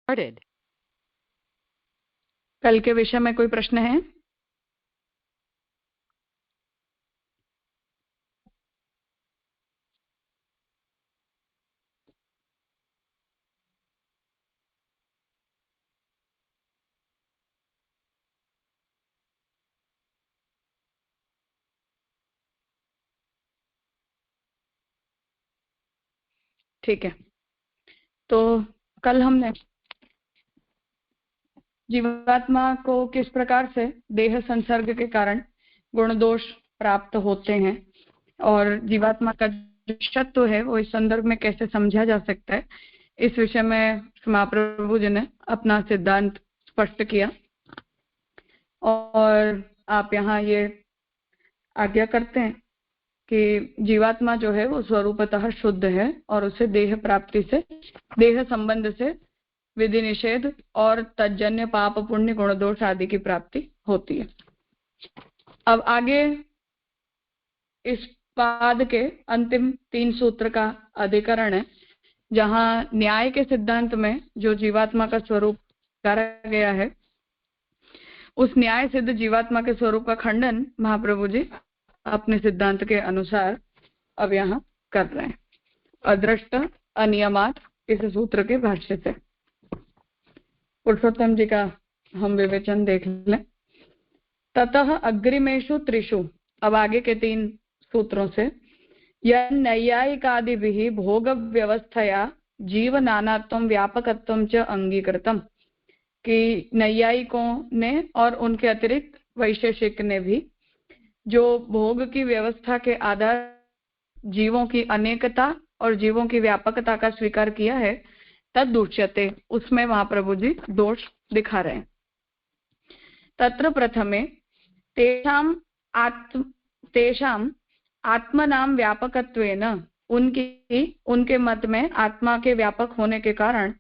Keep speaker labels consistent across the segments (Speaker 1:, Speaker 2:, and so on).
Speaker 1: कल के विषय में कोई प्रश्न है? ठीक है, तो कल हमने जीवात्मा को किस प्रकार से देह संसर्ग के कारण गुण दोष प्राप्त होते हैं और जीवात्मा का जो सत्व है वो इस संदर्भ में कैसे समझा जा सकता है, इस विषय में महाप्रभु जी ने अपना सिद्धांत स्पष्ट किया। और आप यहाँ ये आज्ञा करते हैं कि जीवात्मा जो है वो स्वरूपतः शुद्ध है और उसे देह प्राप्ति से, देह संबंध से विधि निषेध और तज्जन्य पाप पुण्य गुण दोष आदि की प्राप्ति होती है। अब आगे इस पाद के अंतिम 3 सूत्र का अधिकरण है, जहाँ न्याय के सिद्धांत में जो जीवात्मा का स्वरूप करा गया है, उस न्याय सिद्ध जीवात्मा के स्वरूप का खंडन महाप्रभु जी अपने सिद्धांत के अनुसार अब यहाँ कर रहे हैं, अदृष्ट अनियमात इस सूत्र के भाष्य से। पुरुषोत्तम जी का हम विवेचन देख लें। ततः अग्रिमेषु त्रिषु, अब आगे के 3 सूत्रों से, यह नैयायिकादिभिः भोग व्यवस्थया जीव नानात्वं व्यापकत्वं च अंगीकृतम, कि नैयायिकों ने और उनके अतिरिक्त वैशेषिक ने भी जो भोग की व्यवस्था के आधार जीवों की अनेकता और जीवों की व्यापकता का स्वीकार किया है, तद दुष्यते, उसमें महाप्रभु जी दोष दिखा रहे हैं। तत्र प्रथमे तेषाम आत्मनाम व्यापकत्वेन, उनके मत में आत्मा के व्यापक होने के कारण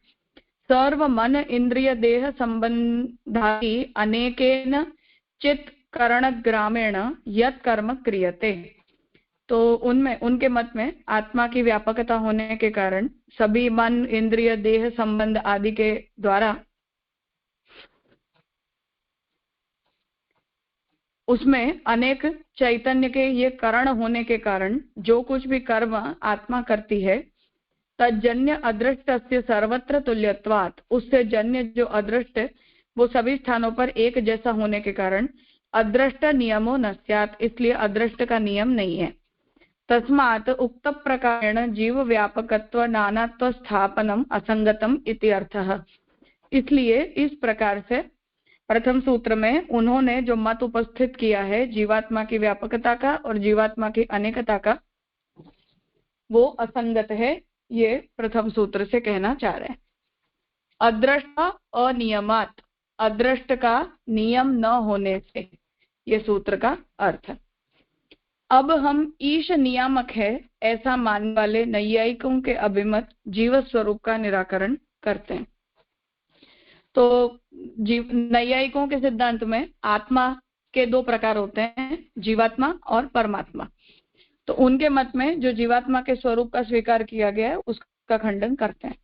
Speaker 1: सर्व मन इंद्रिय देह संबंधादि अनेकेन चित्त करण ग्रामेण यत् कर्म क्रियते, तो उनमें, उनके मत में आत्मा की व्यापकता होने के कारण सभी मन इंद्रिय देह संबंध आदि के द्वारा उसमें अनेक चैतन्य के ये करण होने के कारण जो कुछ भी कर्म आत्मा करती है, तज्जन्य अदृष्ट से सर्वत्र तुल्यत्वात्, उससे जन्य जो अदृष्ट वो सभी स्थानों पर एक जैसा होने के कारण अदृष्ट नियमो न स्यात्, इसलिए अदृष्ट का नियम नहीं है। तस्मात् उक्त प्रकारेण जीव व्यापकत्व नानात्व स्थापनम असंगतम इति अर्थः, इसलिए इस प्रकार से प्रथम सूत्र में उन्होंने जो मत उपस्थित किया है जीवात्मा की व्यापकता का और जीवात्मा की अनेकता का, वो असंगत है, ये प्रथम सूत्र से कहना चाह रहे हैं। अदृष्ट अनियमात, अदृष्ट का नियम न होने से, ये सूत्र का अर्थ है। अब हम ईश नियामक है ऐसा मानने वाले नैयायिकों के अभिमत जीव स्वरूप का निराकरण करते हैं। तो नैयायिकों के सिद्धांत में आत्मा के 2 प्रकार होते हैं, जीवात्मा और परमात्मा। तो उनके मत में जो जीवात्मा के स्वरूप का स्वीकार किया गया है उसका खंडन करते हैं।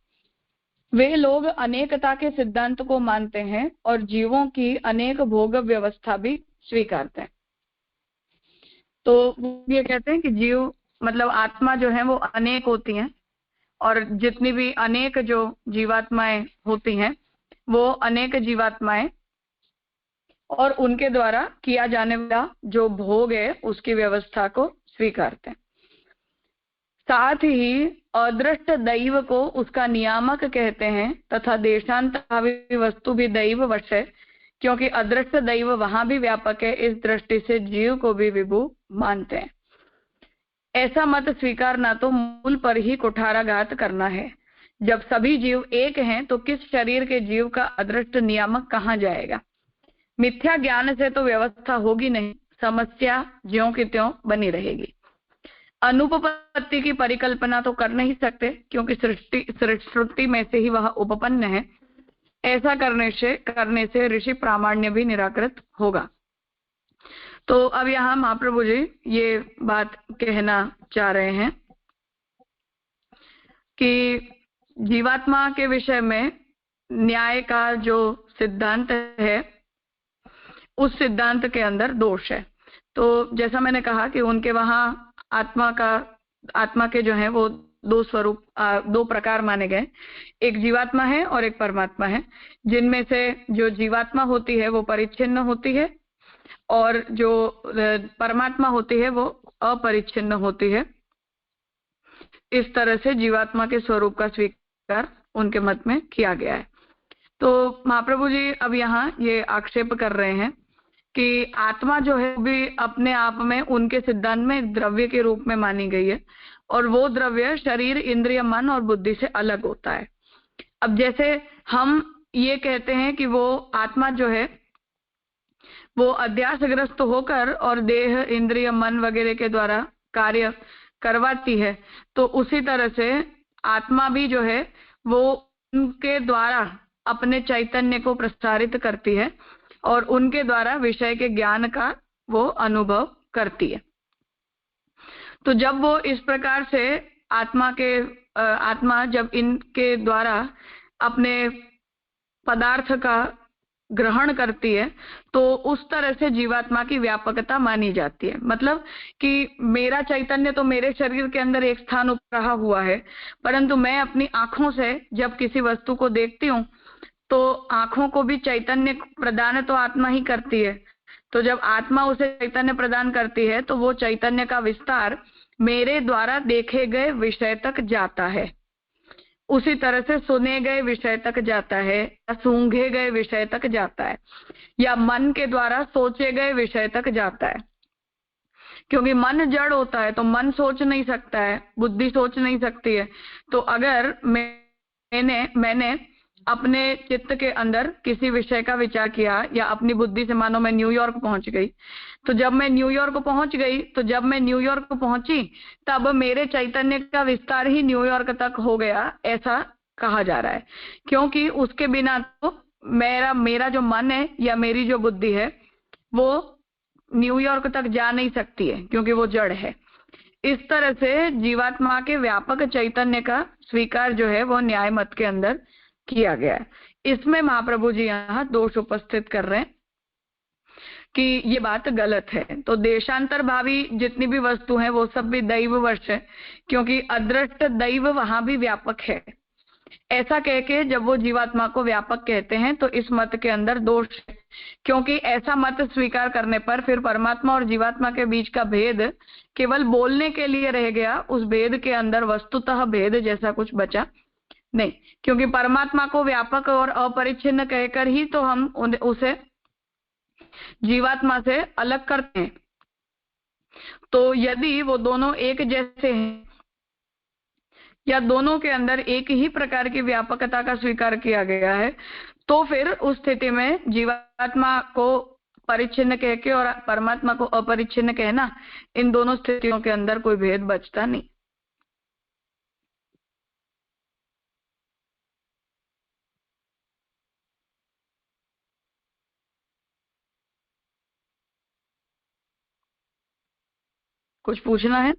Speaker 1: वे लोग अनेकता के सिद्धांत को मानते हैं और जीवों की अनेक भोग व्यवस्था भी स्वीकारते हैं। तो ये कहते हैं कि जीव मतलब आत्मा जो है वो अनेक होती हैं और जितनी भी अनेक जो जीवात्माएं होती हैं वो अनेक जीवात्माएं और उनके द्वारा किया जाने वाला जो भोग है उसकी व्यवस्था को स्वीकारते हैं। साथ ही अदृष्ट दैव को उसका नियामक कहते हैं तथा देशांतरावि वस्तु भी दैव वश है, क्योंकि अदृष्ट दैव वहां भी व्यापक है, इस दृष्टि से जीव को भी विभु मानते हैं। ऐसा मत स्वीकारना तो मूल पर ही कुठाराघात करना है। जब सभी जीव एक हैं तो किस शरीर के जीव का अदृष्ट नियामक कहाँ जाएगा? मिथ्या ज्ञान से तो व्यवस्था होगी नहीं, समस्या ज्यों की त्यों बनी रहेगी। अनुपपत्ति की परिकल्पना तो कर नहीं सकते, क्योंकि सृष्टि में से ही वह उपपन्न है। ऐसा करने से ऋषि प्रामाण्य भी निराकृत होगा। तो अब यहाँ महाप्रभु जी ये बात कहना चाह रहे हैं कि जीवात्मा के विषय में न्याय का जो सिद्धांत है उस सिद्धांत के अंदर दोष है। तो जैसा मैंने कहा कि उनके वहां आत्मा के जो है वो दो स्वरूप, दो प्रकार माने गए। एक जीवात्मा है और एक परमात्मा है, जिनमें से जो जीवात्मा होती है वो परिच्छिन्न होती है और जो परमात्मा होती है वो अपरिच्छिन्न होती है। इस तरह से जीवात्मा के स्वरूप का स्वीकार उनके मत में किया गया है। तो महाप्रभु जी अब यहाँ ये आक्षेप कर रहे हैं कि आत्मा जो है भी अपने आप में उनके सिद्धांत में द्रव्य के रूप में मानी गई है और वो द्रव्य शरीर, इंद्रिय, मन और बुद्धि से अलग होता है। अब जैसे हम ये कहते हैं कि वो आत्मा जो है वो अध्यासग्रस्त होकर और देह, इंद्रिय, मन वगैरह के द्वारा कार्य करवाती है, तो उसी तरह से आत्मा भी जो है वो उनके द्वारा अपने चैतन्य को प्रसारित करती है और उनके द्वारा विषय के ज्ञान का वो अनुभव करती है। तो जब वो इस प्रकार से आत्मा जब इनके द्वारा अपने पदार्थ का ग्रहण करती है तो उस तरह से जीवात्मा की व्यापकता मानी जाती है। मतलब कि मेरा चैतन्य तो मेरे शरीर के अंदर एक स्थान पर रहा हुआ है, परंतु मैं अपनी आंखों से जब किसी वस्तु को देखती हूँ तो आंखों को भी चैतन्य प्रदान तो आत्मा ही करती है। तो जब आत्मा उसे चैतन्य प्रदान करती है तो वो चैतन्य का विस्तार मेरे द्वारा देखे गए विषय तक जाता है, उसी तरह से सुने गए विषय तक जाता है या सूंघे गए विषय तक जाता है या मन के द्वारा सोचे गए विषय तक जाता है। क्योंकि मन जड़ होता है तो मन सोच नहीं सकता है, बुद्धि सोच नहीं सकती है। तो अगर मैंने अपने चित्त के अंदर किसी विषय का विचार किया या अपनी बुद्धि से मानो मैं न्यूयॉर्क पहुंच गई, तो जब मैं न्यूयॉर्क पहुंची तब मेरे चैतन्य का विस्तार ही न्यूयॉर्क तक हो गया, ऐसा कहा जा रहा है। क्योंकि उसके बिना तो मेरा जो मन है या मेरी जो बुद्धि है वो न्यूयॉर्क तक जा नहीं सकती है, क्योंकि वो जड़ है। इस तरह से जीवात्मा के व्यापक चैतन्य का स्वीकार जो है वो न्याय मत के अंदर किया गया है। इसमें महाप्रभु जी यहाँ दोष उपस्थित कर रहे हैं कि ये बात गलत है। तो देशांतर भावी जितनी भी वस्तु है वो सब भी दैववश है, क्योंकि अदृष्ट दैव वहां भी व्यापक है। ऐसा कह के जब वो जीवात्मा को व्यापक कहते हैं तो इस मत के अंदर दोष है, क्योंकि ऐसा मत स्वीकार करने पर फिर परमात्मा और जीवात्मा के बीच का भेद केवल बोलने के लिए रह गया, उस भेद के अंदर वस्तुतः भेद जैसा कुछ बचा नहीं। क्योंकि परमात्मा को व्यापक और अपरिच्छिन्न कहकर ही तो हम उसे जीवात्मा से अलग करते हैं। तो यदि वो दोनों एक जैसे हैं या दोनों के अंदर एक ही प्रकार की व्यापकता का स्वीकार किया गया है, तो फिर उस स्थिति में जीवात्मा को परिच्छिन्न कह के और परमात्मा को अपरिच्छिन्न कहना, इन दोनों स्थितियों के अंदर कोई भेद बचता नहीं। कुछ पूछना है?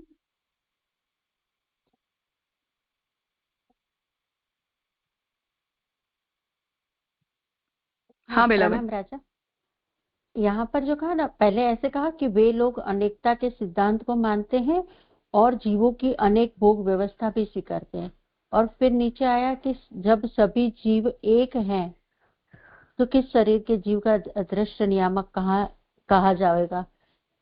Speaker 1: हाँ बेला
Speaker 2: प्रणाम राजा। यहाँ पर जो कहा ना, पहले ऐसे कहा कि वे लोग अनेकता के सिद्धांत को मानते हैं और जीवों की अनेक भोग व्यवस्था भी स्वीकारते हैं, और फिर नीचे आया कि जब सभी जीव एक हैं तो किस शरीर के जीव का अदृष्ट नियामक कहा जाएगा।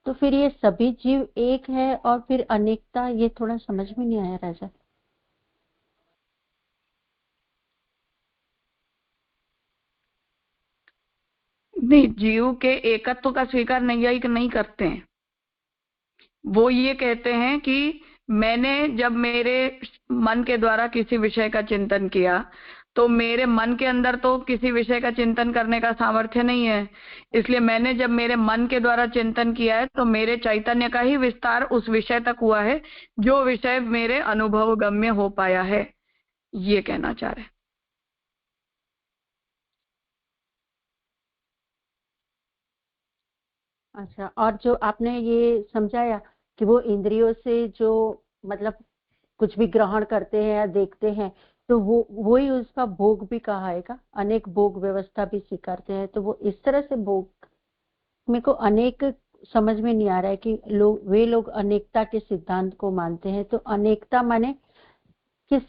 Speaker 2: तो फिर ये सभी जीव एक है और फिर अनेकता, ये थोड़ा समझ में नहीं आया राजा।
Speaker 1: नहीं, जीव के एकत्व का स्वीकार नैयायिक नहीं करते हैं। वो ये कहते हैं कि मैंने जब मेरे मन के द्वारा किसी विषय का चिंतन किया तो मेरे मन के अंदर तो किसी विषय का चिंतन करने का सामर्थ्य नहीं है, इसलिए मैंने जब मेरे मन के द्वारा चिंतन किया है तो मेरे चैतन्य का ही विस्तार उस विषय तक हुआ है जो विषय मेरे अनुभव गम्य हो पाया है, ये कहना चाह रहे हैं।
Speaker 2: अच्छा, और जो आपने ये समझाया कि वो इंद्रियों से जो मतलब कुछ भी ग्रहण करते हैं या देखते हैं, तो वो ही उसका भोग भी कहा है का, अनेक भोग व्यवस्था भी स्वीकारते हैं। तो वो इस तरह से भोग, मेरे को अनेक समझ में नहीं आ रहा है कि वे लोग अनेकता के सिद्धांत को मानते हैं। तो अनेकता माने किस,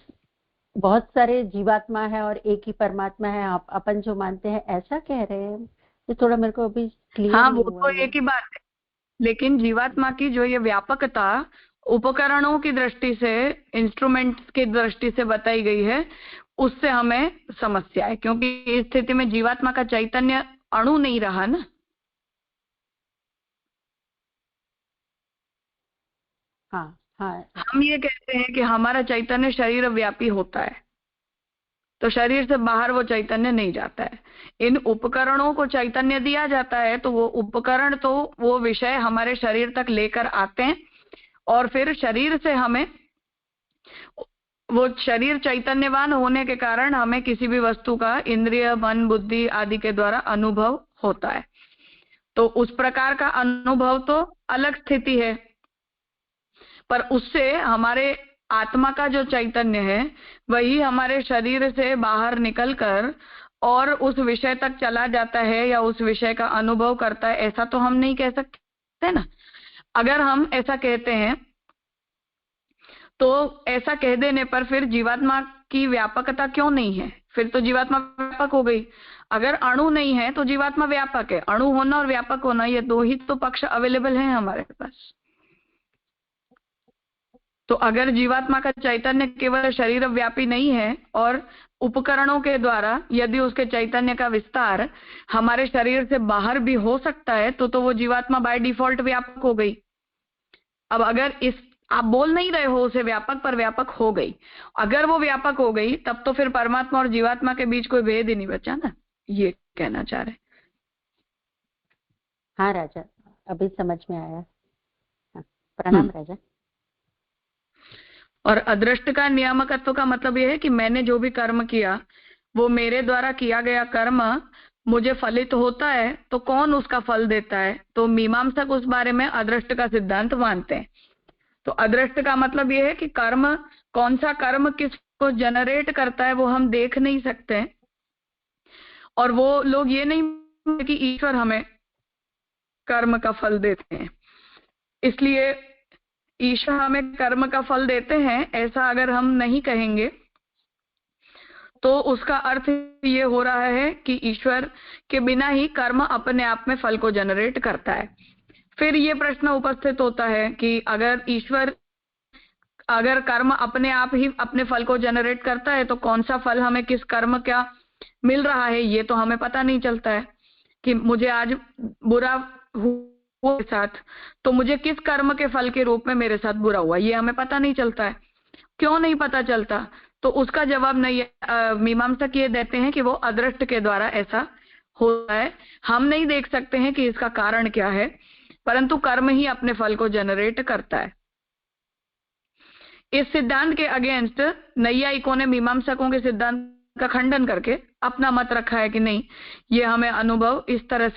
Speaker 2: बहुत सारे जीवात्मा है और एक ही परमात्मा है, आप अपन जो मानते हैं ऐसा कह रहे हैं? तो थोड़ा मेरे को अभी क्लियर
Speaker 1: हाँ,
Speaker 2: नहीं
Speaker 1: वो
Speaker 2: हुआ
Speaker 1: तो एक ही बात है, लेकिन जीवात्मा की जो ये व्यापकता उपकरणों की दृष्टि से, इंस्ट्रूमेंट्स की दृष्टि से बताई गई है, उससे हमें समस्या है, क्योंकि इस स्थिति में जीवात्मा का चैतन्य अणु नहीं रहा ना।
Speaker 2: हाँ हाँ।
Speaker 1: हम ये कहते हैं कि हमारा चैतन्य शरीर व्यापी होता है, तो शरीर से बाहर वो चैतन्य नहीं जाता है। इन उपकरणों को चैतन्य दिया जाता है, तो वो उपकरण तो वो विषय हमारे शरीर तक लेकर आते हैं, और फिर शरीर से हमें, वो शरीर चैतन्यवान होने के कारण हमें किसी भी वस्तु का इंद्रिय, मन, बुद्धि आदि के द्वारा अनुभव होता है। तो उस प्रकार का अनुभव तो अलग स्थिति है, पर उससे हमारे आत्मा का जो चैतन्य है वही हमारे शरीर से बाहर निकलकर और उस विषय तक चला जाता है या उस विषय का अनुभव करता है, ऐसा तो हम नहीं कह सकते ना। अगर हम ऐसा कहते हैं तो ऐसा कह देने पर फिर जीवात्मा की व्यापकता क्यों नहीं है? फिर तो जीवात्मा व्यापक हो गई। अगर अणु नहीं है तो जीवात्मा व्यापक है। अणु होना और व्यापक होना, ये दो ही तो पक्ष अवेलेबल हैं हमारे पास। तो अगर जीवात्मा का चैतन्य केवल शरीर व्यापी नहीं है और उपकरणों के द्वारा यदि उसके चैतन्य का विस्तार हमारे शरीर से बाहर भी हो सकता है, तो वो जीवात्मा बाय डिफॉल्ट व्यापक हो गई। अब अगर इस, आप बोल नहीं रहे हो उसे व्यापक, पर व्यापक हो गई। अगर वो व्यापक हो गई तब तो फिर परमात्मा और जीवात्मा के बीच कोई भेद ही नहीं बचा ना, ये कहना चाह रहे।
Speaker 2: हाँ राजा, अभी समझ में आया। हाँ, प्रणाम राजा।
Speaker 1: और अदृष्ट का नियामकत्व का मतलब यह है कि मैंने जो भी कर्म किया, वो मेरे द्वारा किया गया कर्म मुझे फलित होता है, तो कौन उसका फल देता है? तो मीमांसक उस बारे में अदृष्ट का सिद्धांत मानते हैं। तो अदृष्ट का मतलब यह है कि कर्म, कौन सा कर्म किसको जनरेट करता है वो हम देख नहीं सकते, और वो लोग ये नहीं कि ईश्वर हमें कर्म का फल देते हैं, इसलिए ईश्वर हमें कर्म का फल देते हैं, ऐसा अगर हम नहीं कहेंगे तो उसका अर्थ ये हो रहा है कि ईश्वर के बिना ही कर्म अपने आप में फल को जनरेट करता है। फिर ये प्रश्न उपस्थित होता है कि अगर कर्म अपने आप ही अपने फल को जनरेट करता है, तो कौन सा फल हमें किस कर्म क्या मिल रहा है ये तो हमें पता नहीं चलता है। कि मुझे आज बुरा हुआ साथ, तो मुझे किस कर्म के फल के रूप में मेरे साथ बुरा हुआ, ये हमें पता नहीं चलता है। क्यों नहीं पता चलता? तो उसका जवाब नहीं, मीमांसक ये देते हैं कि वो अदृष्ट के द्वारा ऐसा होता है। हम नहीं देख सकते हैं कि इसका कारण क्या है, परंतु कर्म ही अपने फल को जनरेट करता है। इस सिद्धांत के अगेंस्ट नैयायिकों ने मीमांसकों के सिद्धांत का खंडन करके अपना मत रखा है कि नहीं, ये हमें अनुभव इस तरह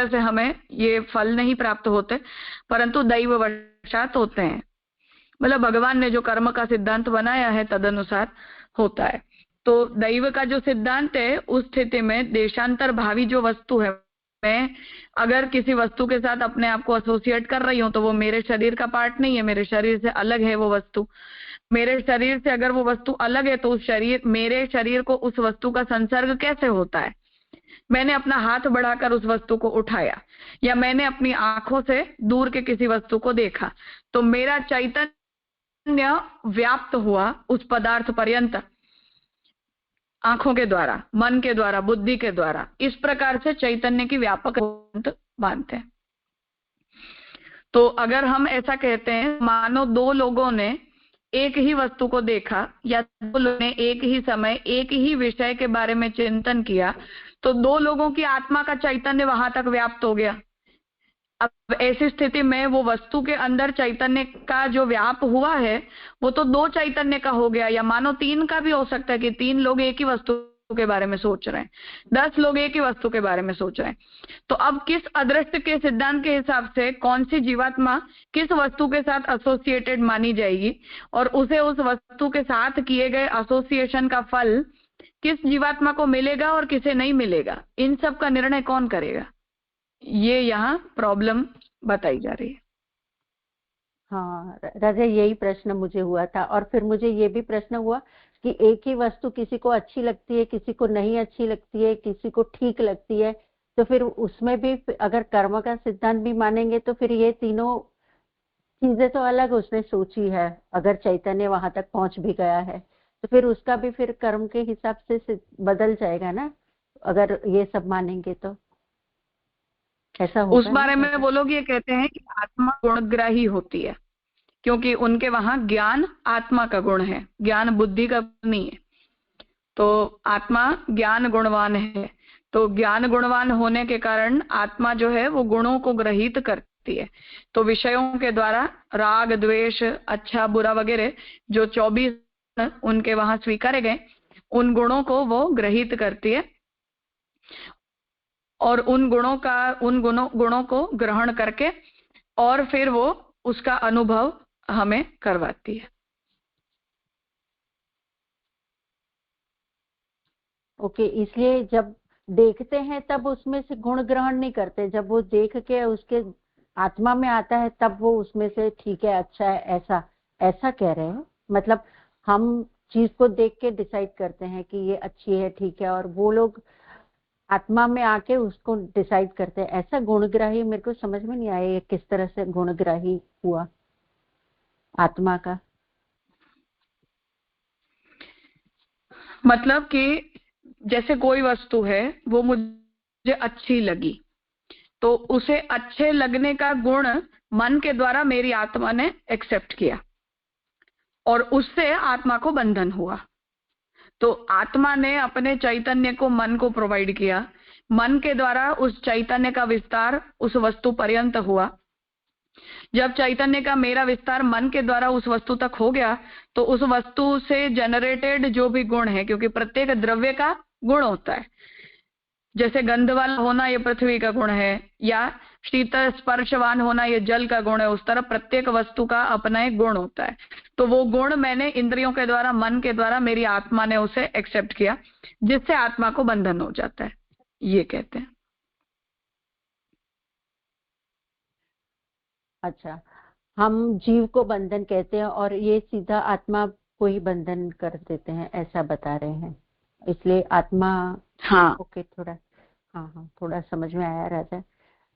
Speaker 1: से हमें ये फल नहीं प्राप्त होते, परंतु दैववशात होते हैं। मतलब भगवान ने जो कर्म का सिद्धांत बनाया है तदनुसार होता है। तो दैव का जो सिद्धांत है, उस स्थिति में देशांतर भावी जो वस्तु है, मैं अगर किसी वस्तु के साथ अपने आप को एसोसिएट कर रही हूँ तो वो मेरे शरीर का पार्ट नहीं है, मेरे शरीर से अलग है वो वस्तु। मेरे शरीर से अगर वो वस्तु अलग है तो मेरे शरीर को उस वस्तु का संसर्ग कैसे होता है? मैंने अपना हाथ बढ़ाकर उस वस्तु को उठाया, या मैंने अपनी आंखों से दूर के किसी वस्तु को देखा, तो मेरा चैतन्य व्याप्त हुआ उस पदार्थ पर्यंत आंखों के द्वारा, मन के द्वारा, बुद्धि के द्वारा। इस प्रकार से चैतन्य की व्यापक मानते हैं। तो अगर हम ऐसा कहते हैं, मानो दो लोगों ने एक ही वस्तु को देखा, या दो लोगों ने एक ही समय एक ही विषय के बारे में चिंतन किया, तो दो लोगों की आत्मा का चैतन्य वहां तक व्याप्त हो गया। अब ऐसी स्थिति में वो वस्तु के अंदर चैतन्य का जो व्याप हुआ है वो तो दो चैतन्य का हो गया, या मानो तीन का भी हो सकता है कि तीन लोग एक ही वस्तु के बारे में सोच रहे हैं, 10 लोग एक ही वस्तु के बारे में सोच रहे हैं। तो अब किस अदृष्ट के सिद्धांत के हिसाब से कौन सी जीवात्मा किस वस्तु के साथ एसोसिएटेड मानी जाएगी और उसे उस वस्तु के साथ किए गए एसोसिएशन का फल किस जीवात्मा को मिलेगा और किसे नहीं मिलेगा, इन सब का निर्णय कौन करेगा? ये यहाँ प्रॉब्लम बताई जा रही है।
Speaker 2: हाँ राजा, यही प्रश्न मुझे हुआ था। और फिर मुझे ये भी प्रश्न हुआ कि एक ही वस्तु किसी को अच्छी लगती है, किसी को नहीं अच्छी लगती है, किसी को ठीक लगती है, तो फिर उसमें भी अगर कर्म का सिद्धांत भी मानेंगे तो फिर ये तीनों चीजें तो अलग उसने सोची है। अगर चैतन्य वहां तक पहुंच भी गया है तो फिर उसका भी फिर कर्म के हिसाब से बदल जाएगा ना, अगर ये सब मानेंगे तो ऐसा होगा।
Speaker 1: उस बारे में वो लोग ये कहते हैं कि आत्मा गुणग्राही होती है, क्योंकि उनके वहां ज्ञान आत्मा का गुण है, ज्ञान बुद्धि का गुण नहीं है। तो आत्मा ज्ञान गुणवान है, तो ज्ञान गुणवान होने के कारण आत्मा जो है वो गुणों को ग्रहित करती है। तो विषयों के द्वारा राग द्वेष अच्छा बुरा वगैरह जो 24 उनके वहां स्वीकारे गए, उन गुणों को वो ग्रहित करती है और उन गुणों को ग्रहण करके और फिर वो उसका अनुभव हमें करवाती है।
Speaker 2: ओके, इसलिए जब देखते हैं तब उसमें से गुण ग्रहण नहीं करते, जब वो देख के उसके आत्मा में आता है तब वो उसमें से ठीक है अच्छा है ऐसा कह रहे हैं। मतलब हम चीज को देख के डिसाइड करते हैं कि ये अच्छी है ठीक है, और वो लोग आत्मा में आके उसको डिसाइड करते हैं। ऐसा गुणग्राही मेरे को समझ में नहीं आया, ये किस तरह से गुणग्राही हुआ आत्मा का।
Speaker 1: मतलब कि जैसे कोई वस्तु है वो मुझे अच्छी लगी, तो उसे अच्छे लगने का गुण मन के द्वारा मेरी आत्मा ने एक्सेप्ट किया और उससे आत्मा को बंधन हुआ। तो आत्मा ने अपने चैतन्य को मन को प्रोवाइड किया, मन के द्वारा उस चैतन्य का विस्तार उस वस्तु पर्यंत हुआ। जब चैतन्य का मेरा विस्तार मन के द्वारा उस वस्तु तक हो गया तो उस वस्तु से जनरेटेड जो भी गुण है, क्योंकि प्रत्येक द्रव्य का गुण होता है, जैसे गंध वाला होना ये पृथ्वी का गुण है या शीतल स्पर्शवान होना ये जल का गुण है, उस तरह प्रत्येक वस्तु का अपना एक गुण होता है। तो वो गुण मैंने इंद्रियों के द्वारा मन के द्वारा मेरी आत्मा ने उसे एक्सेप्ट किया, जिससे आत्मा को बंधन हो जाता है, ये कहते हैं।
Speaker 2: अच्छा, हम जीव को बंधन कहते हैं और ये सीधा आत्मा को ही बंधन कर देते हैं, ऐसा बता रहे हैं। इसलिए आत्मा,
Speaker 1: हाँ
Speaker 2: ओके, थोड़ा हाँ थोड़ा समझ में आया राजा।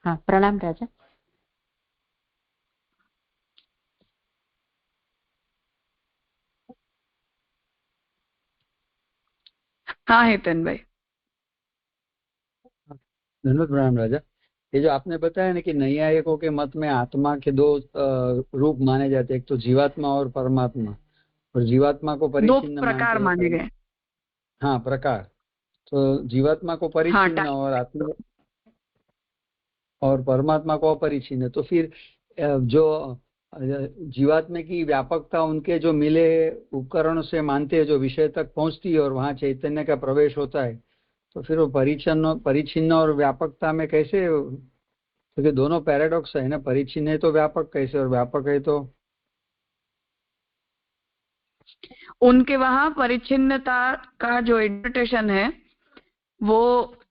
Speaker 2: हाँ, प्रणाम राजा।
Speaker 1: हाँ हेतन भाई।
Speaker 3: धन्यवाद, प्रणाम राजा। ये जो आपने बताया ना कि नैयायिकों के मत में आत्मा के दो रूप माने जाते हैं, एक तो जीवात्मा और परमात्मा, और जीवात्मा को
Speaker 1: दो
Speaker 3: परिचिन्न
Speaker 1: प्रकार
Speaker 3: मानते
Speaker 1: माने
Speaker 3: हैं।
Speaker 1: गए।
Speaker 3: हाँ, प्रकार। तो जीवात्मा को
Speaker 1: हाँ
Speaker 3: परिचिन्न और आत्मा और परमात्मा को अपरिचिन्न। तो फिर जो जीवात्मा की व्यापकता उनके जो मिले उपकरणों से मानते हैं, जो विषय तक पहुंचती है और वहां चैतन्य का प्रवेश होता है, तो फिर वो परिचिन्न और व्यापकता में कैसे, क्योंकि दोनों पैराडॉक्स है ना, परिचिन्न है तो व्यापक कैसे, और व्यापक है तो
Speaker 1: उनके वहां परिचिन्नता का जो इंटरप्रिटेशन है वो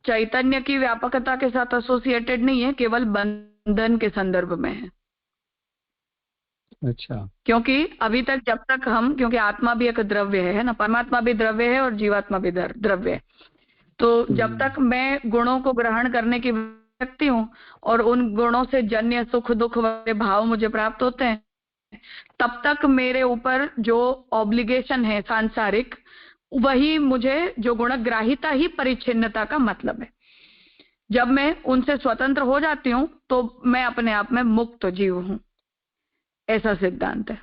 Speaker 1: चैतन्य की व्यापकता के साथ एसोसिएटेड नहीं है, केवल बंधन के संदर्भ में है।
Speaker 3: अच्छा,
Speaker 1: क्योंकि अभी तक जब तक हम, क्योंकि आत्मा भी एक द्रव्य है ना, परमात्मा भी द्रव्य है और जीवात्मा भी द्रव्य है, तो जब तक मैं गुणों को ग्रहण करने की व्यक्ति हूँ और उन गुणों से जन्य सुख दुख वाले भाव मुझे प्राप्त होते हैं, तब तक मेरे ऊपर जो ऑब्लिगेशन है सांसारिक, वही मुझे जो गुणग्राहिता ही परिच्छिन्नता का मतलब है। जब मैं उनसे स्वतंत्र हो जाती हूँ तो मैं अपने आप में मुक्त जीव हूँ, ऐसा सिद्धांत है।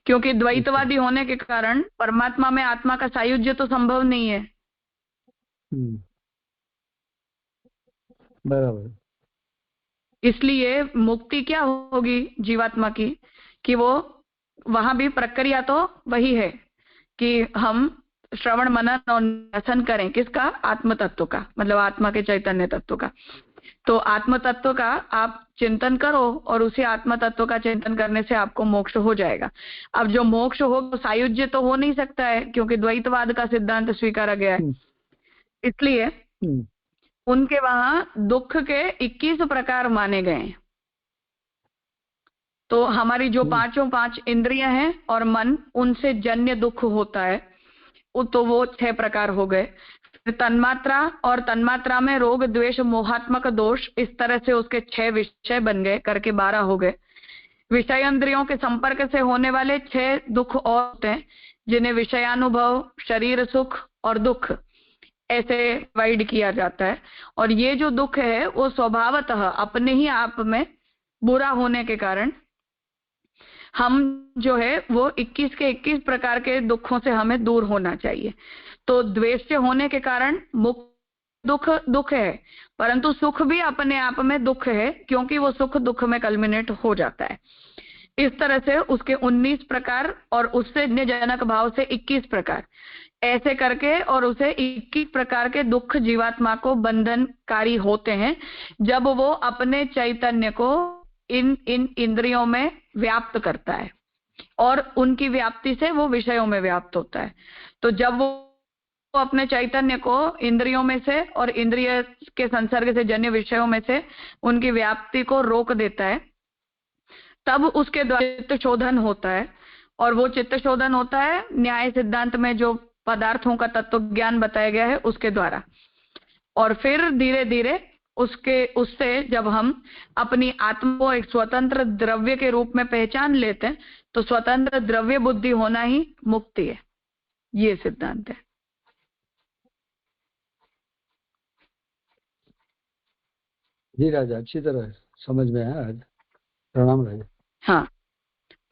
Speaker 1: क्योंकि द्वैतवादी होने के कारण परमात्मा में आत्मा का सायुज्य तो संभव नहीं है।
Speaker 3: बराबर।
Speaker 1: इसलिए मुक्ति क्या होगी जीवात्मा की, कि वो वहां भी प्रक्रिया तो वही है कि हम श्रवण मनन और निरसन करें, किसका? आत्म तत्व का, मतलब आत्मा के चैतन्य तत्व का। तो आत्म तत्व का आप चिंतन करो और उसी आत्म तत्व का चिंतन करने से आपको मोक्ष हो जाएगा। अब जो मोक्ष हो वो सायुज्य तो हो नहीं सकता है, क्योंकि द्वैतवाद का सिद्धांत स्वीकारा गया है। इसलिए उनके वहां दुख के 21 प्रकार माने गए हैं। तो हमारी जो पांच इंद्रियां हैं और मन, उनसे जन्य दुख होता है, तो वो 6 प्रकार हो गए। तन्मात्रा, और तन्मात्रा में रोग द्वेष मोहात्मक दोष, इस तरह से उसके 6 विषय बन गए, करके 12 हो गए। विषय इंद्रियों के संपर्क से होने वाले 6 दुख और होते हैं, जिन्हें विषयानुभव, शरीर सुख और दुख ऐसे डिवाइड किया जाता है। और ये जो दुख है वो स्वभावतः अपने ही आप में बुरा होने के कारण हम जो है वो 21 के 21 प्रकार के दुखों से हमें दूर होना चाहिए। तो द्वेष से होने के कारण मुक्त दुख है, परंतु सुख भी अपने आप में दुख है, क्योंकि वो सुख दुख में कल्मिनेट हो जाता है। इस तरह से उसके 19 प्रकार और उससे जनक भाव से 21 प्रकार ऐसे करके, और उसे 21 प्रकार के दुख जीवात्मा को बंधनकारी होते हैं जब वो अपने चैतन्य को इन इंद्रियों में व्याप्त करता है, और उनकी व्याप्ति से वो विषयों में व्याप्त होता है। तो जब वो अपने चैतन्य को इंद्रियों में से और इंद्रिय के संसर्ग से जन्य विषयों में से उनकी व्याप्ति को रोक देता है, तब उसके द्वारा चित्त शोधन होता है। और वो चित्त शोधन होता है न्याय सिद्धांत में जो पदार्थों का तत्व ज्ञान बताया गया है उसके द्वारा। और फिर धीरे धीरे उससे जब हम अपनी आत्मा को एक स्वतंत्र द्रव्य के रूप में पहचान लेते हैं, तो स्वतंत्र द्रव्य बुद्धि होना ही मुक्ति है। ये सिद्धांत है।
Speaker 3: जी राजा, अच्छी तरह समझ में आया आज। प्रणाम राजा।
Speaker 1: हाँ,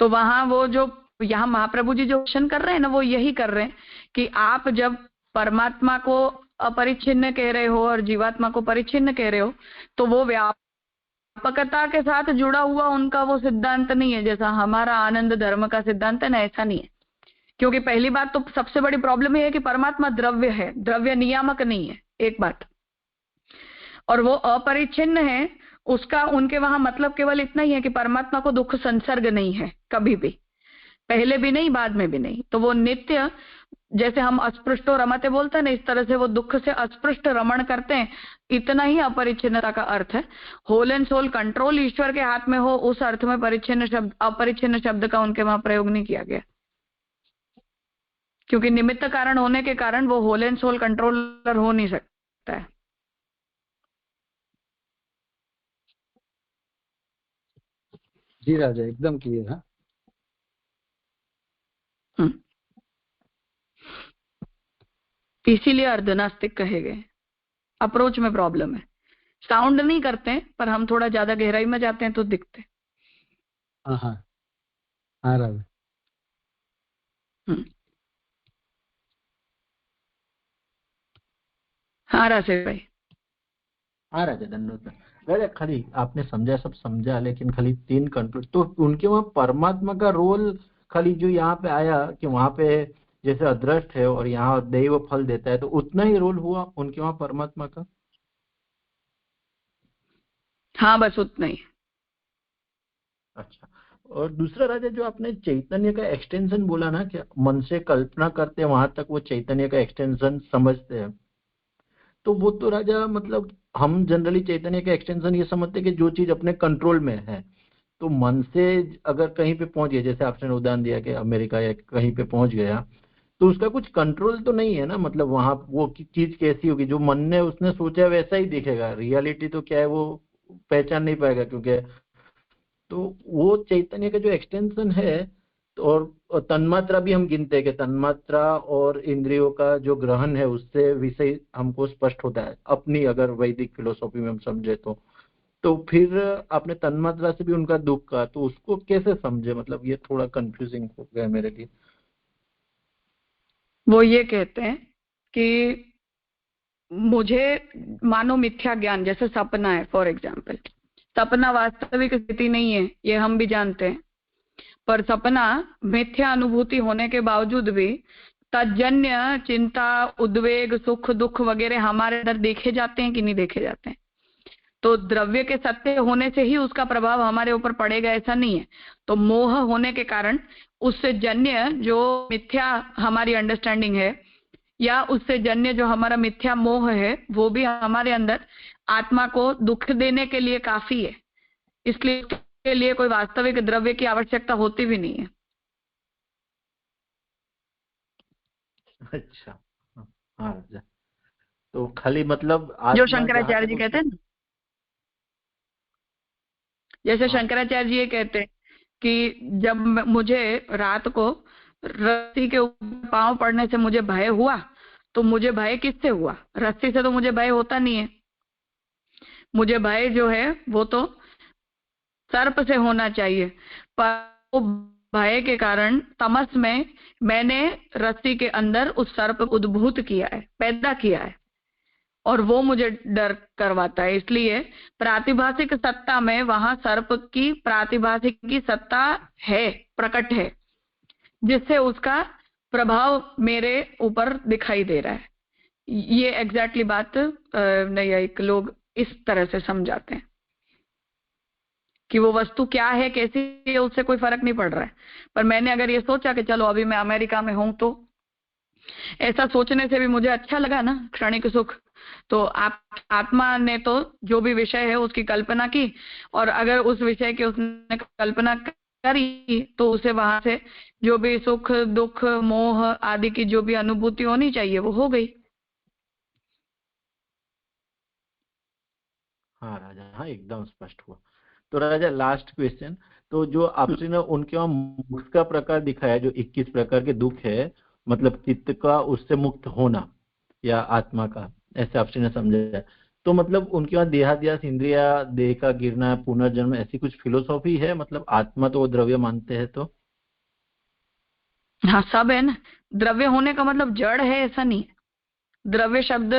Speaker 1: तो वहां वो जो यहाँ महाप्रभु जी जो क्वेश्चन कर रहे हैं ना, वो यही कर रहे हैं कि आप जब परमात्मा को अपरिच्छिन्न कह रहे हो और जीवात्मा को परिच्छिन्न कह रहे हो, तो वो व्यापकता के साथ जुड़ा हुआ उनका वो सिद्धांत नहीं है जैसा हमारा आनंद धर्म का सिद्धांत है ना, ऐसा नहीं है। क्योंकि पहली बात तो सबसे बड़ी प्रॉब्लम ये है कि परमात्मा द्रव्य है, द्रव्य नियामक नहीं है, एक बात। और वो अपरिच्छिन्न है, उसका उनके वहां मतलब केवल इतना ही है कि परमात्मा को दुख संसर्ग नहीं है कभी भी, पहले भी नहीं बाद में भी नहीं। तो वो नित्य, जैसे हम अस्पृष्टो रमते बोलते हैं ना, इस तरह से वो दुख से अस्पृष्ट रमण करते हैं, इतना ही अपरिच्छिन्नता का अर्थ है। होल एंड सोल कंट्रोल ईश्वर के हाथ में हो, उस अर्थ में अपरिच्छिन्न शब्द का उनके वहां प्रयोग नहीं किया गया, क्योंकि निमित्त कारण होने के कारण वो होल एंड सोल कंट्रोलर हो नहीं सकता है।
Speaker 3: जी राजा, एकदम क्लियर है।
Speaker 1: इसीलिए अर्धनास्तिक कहे गए। अप्रोच में प्रॉब्लम है, साउंड नहीं करते हैं, पर हम थोड़ा ज्यादा गहराई में जाते हैं तो दिखते।
Speaker 3: हाँ हाँ हाँ राजा।
Speaker 1: हाँ राशि भाई।
Speaker 4: हाँ राजा, धन्यवाद राजा। खाली आपने समझा, सब समझा, लेकिन खाली 3 कंक्लूड तो उनके वहाँ परमात्मा का रोल खाली जो यहाँ पे आया कि वहाँ पे जैसे अदृष्ट है और यहाँ दैव फल देता है, तो उतना ही रोल हुआ उनके वहाँ परमात्मा का।
Speaker 1: हाँ बस उतना ही।
Speaker 4: अच्छा, और दूसरा राजा, जो आपने चैतन्य का एक्सटेंशन बोला ना कि मन से कल्पना करते हैं वहां तक वो चैतन्य का एक्सटेंशन समझते हैं, तो वो तो राजा मतलब हम जनरली चैतन्य का एक्सटेंशन ये समझते हैं कि जो चीज अपने कंट्रोल में है, तो मन से अगर कहीं पे पहुंच गया, जैसे आपने उदाहरण दिया कि अमेरिका या कहीं पे पहुंच गया, तो उसका कुछ कंट्रोल तो नहीं है ना। मतलब वहां वो चीज कैसी होगी, जो मन ने उसने सोचा वैसा ही दिखेगा, रियलिटी तो क्या है वो पहचान नहीं पाएगा। क्योंकि तो वो चैतन्य का जो एक्सटेंशन है, और तन्मात्रा भी हम गिनते हैं कि तन्मात्रा और इंद्रियों का जो ग्रहण है उससे विषय हमको स्पष्ट होता है अपनी, अगर वैदिक फिलोसॉफी में हम समझे तो फिर आपने तन्मात्रा से भी उनका दुख का, तो उसको कैसे समझे? मतलब ये थोड़ा कंफ्यूजिंग हो गया मेरे लिए।
Speaker 1: वो ये कहते हैं कि मुझे मानो मिथ्या ज्ञान, जैसे सपना है फॉर एग्जाम्पल, सपना वास्तविक स्थिति नहीं है, ये हम भी जानते हैं, पर सपना मिथ्या अनुभूति होने के बावजूद भी तज्जन्य चिंता, उद्वेग, सुख दुख वगैरह हमारे अंदर देखे जाते हैं कि नहीं देखे जाते हैं? तो द्रव्य के सत्य होने से ही उसका प्रभाव हमारे ऊपर पड़ेगा ऐसा नहीं है। तो मोह होने के कारण उससे जन्य जो मिथ्या हमारी अंडरस्टैंडिंग है, या उससे जन्य जो हमारा मिथ्या मोह है, वो भी हमारे अंदर आत्मा को दुख देने के लिए काफी है। इसलिए उसके लिए कोई वास्तविक द्रव्य की आवश्यकता होती भी नहीं है।
Speaker 4: अच्छा, हाँ राजा। तो खाली मतलब
Speaker 1: जो
Speaker 4: आत्मा जहाँ
Speaker 1: शंकराचार्य
Speaker 4: तक
Speaker 1: जी कहते
Speaker 4: उसकी,
Speaker 1: हैं ना, जैसे
Speaker 4: हाँ
Speaker 1: शंकराचार्य जी ये कहते हैं कि जब मुझे रात को रस्सी के ऊपर पांव पड़ने से मुझे भय हुआ, तो मुझे भय किससे हुआ? रस्सी से तो मुझे भय होता नहीं है। मुझे भय जो है वो तो सर्प से होना चाहिए, पर वो भय के कारण तमस में मैंने रस्सी के अंदर उस सर्प को उद्भूत किया है, पैदा किया है, और वो मुझे डर करवाता है। इसलिए प्रातिभाषिक सत्ता में वहां सर्प की प्रातिभाषिक की सत्ता है, प्रकट है, जिससे उसका प्रभाव मेरे ऊपर दिखाई दे रहा है। ये एग्जैक्टली बात नैयायिक लोग इस तरह से समझाते हैं कि वो वस्तु क्या है, कैसी है, उससे कोई फर्क नहीं पड़ रहा है। पर मैंने अगर ये सोचा कि चलो अभी मैं अमेरिका में हूं, तो ऐसा सोचने से भी मुझे अच्छा लगा ना, क्षणिक सुख। तो आत्मा ने तो जो भी विषय है उसकी कल्पना की, और अगर उस विषय की उसने कल्पना करी तो उसे वहां से जो भी सुख दुख मोह आदि की जो भी अनुभूति होनी चाहिए वो हो गई।
Speaker 4: हाँ राजा, हाँ एकदम स्पष्ट हुआ। तो राजा लास्ट क्वेश्चन, तो जो आपने ना उनके वहाँ मोक्ष का प्रकार दिखाया, जो 21 प्रकार के दुख है, मतलब चित्त का उससे मुक्त होना या आत्मा का, ऐसे आपने समझा है। तो मतलब उनके वहाँ देहाद्यास, इंद्रिया, देह का गिरना, पुनर्जन्म, ऐसी कुछ फिलोसॉफी है? मतलब आत्मा तो वो द्रव्य मानते हैं तो?
Speaker 1: हाँ, सब है ना। द्रव्य होने का मतलब जड़ है ऐसा नहीं है। द्रव्य शब्द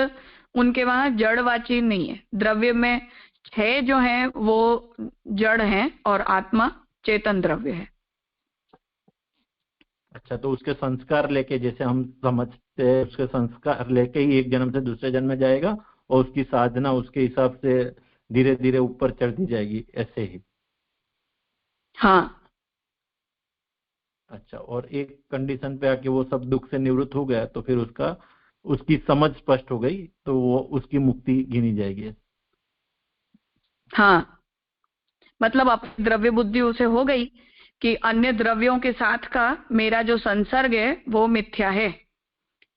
Speaker 1: उनके वहां जड़वाची नहीं है। द्रव्य में छह जो है वो जड़ हैं और आत्मा चेतन द्रव्य है।
Speaker 4: अच्छा, तो उसके संस्कार लेके, जैसे हम समझते हैं, उसके संस्कार लेके ही एक जन्म से दूसरे जन्म में जाएगा, और उसकी साधना उसके हिसाब से धीरे धीरे ऊपर चढ़ती जाएगी, ऐसे ही?
Speaker 1: हाँ
Speaker 4: अच्छा, और एक कंडीशन पे आके वो सब दुख से निवृत्त हो गया तो फिर उसकी समझ स्पष्ट हो गई, तो वो उसकी मुक्ति गिनी जाएगी।
Speaker 1: हाँ, मतलब अपनी द्रव्य बुद्धि उसे हो गई कि अन्य द्रव्यों के साथ का मेरा जो संसर्ग है वो मिथ्या है।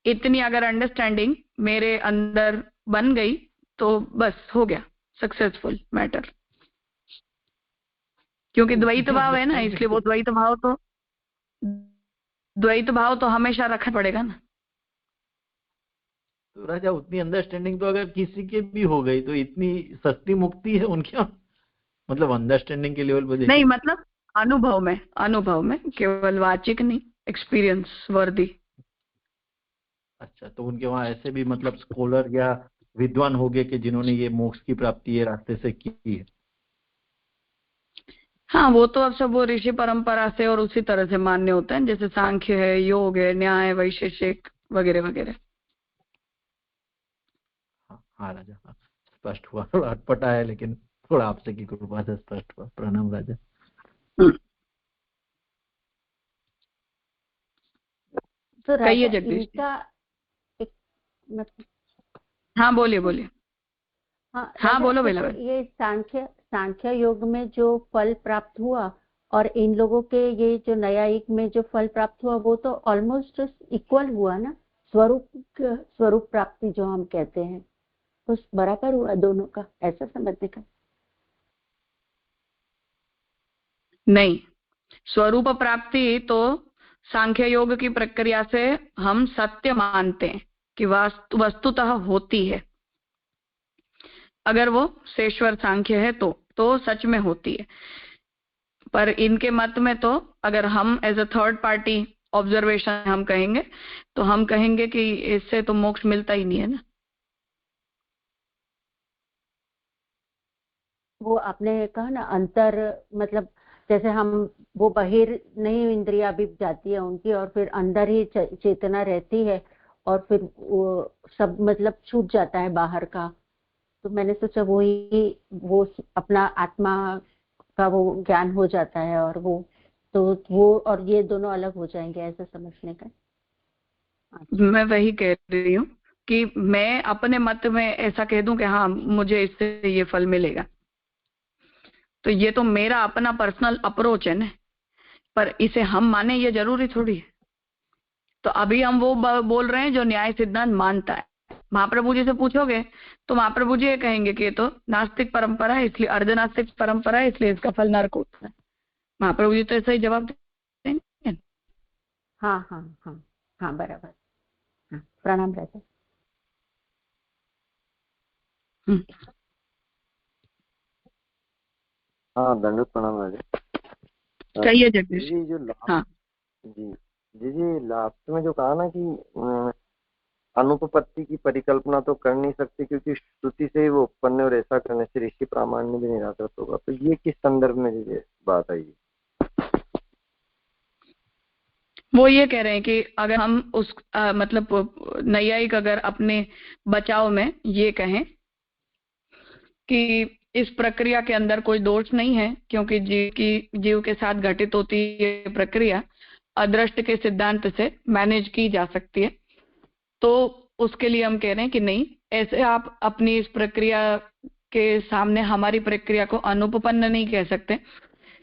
Speaker 1: इतनी अगर अंडरस्टैंडिंग मेरे अंदर बन गई तो बस हो गया सक्सेसफुल मैटर। क्योंकि
Speaker 4: तो
Speaker 1: द्वैत
Speaker 4: उतनी
Speaker 1: भाव है ना,
Speaker 4: अंडरस्टैंडिंग
Speaker 1: इसलिए वो
Speaker 4: तो,
Speaker 1: द्वैत भाव तो हमेशा रखना पड़ेगा ना।
Speaker 4: राजा उतनी अंडरस्टैंडिंग तो अगर किसी के भी हो गई तो इतनी सस्ती मुक्ति है उनके यहाँ? मतलब अंडरस्टैंडिंग के लेवल पर
Speaker 1: नहीं,
Speaker 4: देखें।
Speaker 1: मतलब अनुभव में केवल वाचिक नहीं, एक्सपीरियंस वर्दी।
Speaker 4: अच्छा, तो उनके वहाँ ऐसे भी मतलब स्कॉलर या विद्वान हो गए कि जिन्होंने ये मोक्ष की प्राप्ति ये रास्ते से की है?
Speaker 1: हाँ, वो तो अब सब वो ऋषि परंपरा से और उसी तरह से मान्य होता है, जैसे सांख्य है, योग है, न्याय, वैशेषिक वगैरह वगैरह।
Speaker 4: हाँ हाँ राजा, हाँ स्पष्ट हुआ। थोड़ा अटपटा है लेकिन थोड़ा आपसे की कृपा से स्पष्ट हुआ। प्रणाम राजा।
Speaker 1: हम्म,
Speaker 2: तो
Speaker 1: कहिए
Speaker 2: राजा
Speaker 1: जगदीश जी।
Speaker 2: इनका एक मतलब,
Speaker 1: हाँ बोलिए बोलिए।
Speaker 2: हाँ
Speaker 1: हाँ
Speaker 2: राजा
Speaker 1: बोलो बेला
Speaker 2: देखो,
Speaker 1: बहन।
Speaker 2: ये सांख्य योग में जो फल प्राप्त हुआ और इन लोगों के ये जो न्यायिक में जो फल प्राप्त हुआ, वो तो ऑलमोस्ट इक्वल हुआ ना। स्वरूप प्राप्ति जो हम कहते हैं, उस बराबर हुआ दोनों का, ऐसा समझने का।
Speaker 1: नहीं, स्वरूप प्राप्ति तो सांख्य योग की प्रक्रिया से हम सत्य मानते हैं कि वस्तुतः होती है। अगर वो शेश्वर सांख्य है तो सच में होती है। पर इनके मत में तो अगर हम as a third party observation हम कहेंगे, तो हम कहेंगे कि इससे तो मोक्ष मिलता ही नहीं है ना।
Speaker 2: वो आपने कहा ना अंतर, मतलब जैसे हम वो बाहर नहीं इंद्रिया भी जाती है उनकी और फिर अंदर ही चेतना रहती है और फिर वो सब मतलब छूट जाता है बाहर का। तो मैंने सोचा वो अपना आत्मा का वो ज्ञान हो जाता है और वो और ये दोनों अलग हो जाएंगे, ऐसा समझने का।
Speaker 1: मैं वही कह रही हूँ कि मैं अपने मत में ऐसा कह दूं कि हाँ मुझे इससे ये फल मिलेगा, तो ये तो मेरा अपना पर्सनल अप्रोच है ना, पर इसे हम माने ये जरूरी थोड़ी है। तो अभी हम वो बोल रहे हैं जो न्याय सिद्धांत मानता है। महाप्रभु जी से पूछोगे तो महाप्रभु जी ये कहेंगे कि ये तो नास्तिक परंपरा है, इसलिए अर्धनास्तिक परंपरा है, इसलिए इसका फल नरक होता है। महाप्रभु जी तो ऐसा ही जवाब देंगे।
Speaker 2: हाँ हाँ हाँ हाँ, बराबर। हाँ, प्रणाम राजा।
Speaker 5: हाँ, दंडवत प्रणाम राजा।
Speaker 1: कहिए जगदीश।
Speaker 5: जी जो
Speaker 1: हाँ
Speaker 5: जी जी लास्ट में जो कहा ना कि अनुपपत्ति की परिकल्पना तो कर नहीं सकते क्योंकि श्रुति से ही वो उत्पन्न है और ऐसा करने से ऋषि प्रामाण्य भी निराकृत होगा, तो ये किस संदर्भ में ये बात आई?
Speaker 1: वो ये कह रहे हैं कि अगर हम उस मतलब नैयायिक अगर अपने बचाव में ये कहें कि इस प्रक्रिया के अंदर कोई दोष नहीं है क्योंकि जीव के साथ घटित होती है प्रक्रिया अदृष्ट के सिद्धांत से मैनेज की जा सकती है, तो उसके लिए हम कह रहे हैं कि नहीं, ऐसे आप अपनी इस प्रक्रिया के सामने हमारी प्रक्रिया को अनुपपन्न नहीं कह सकते,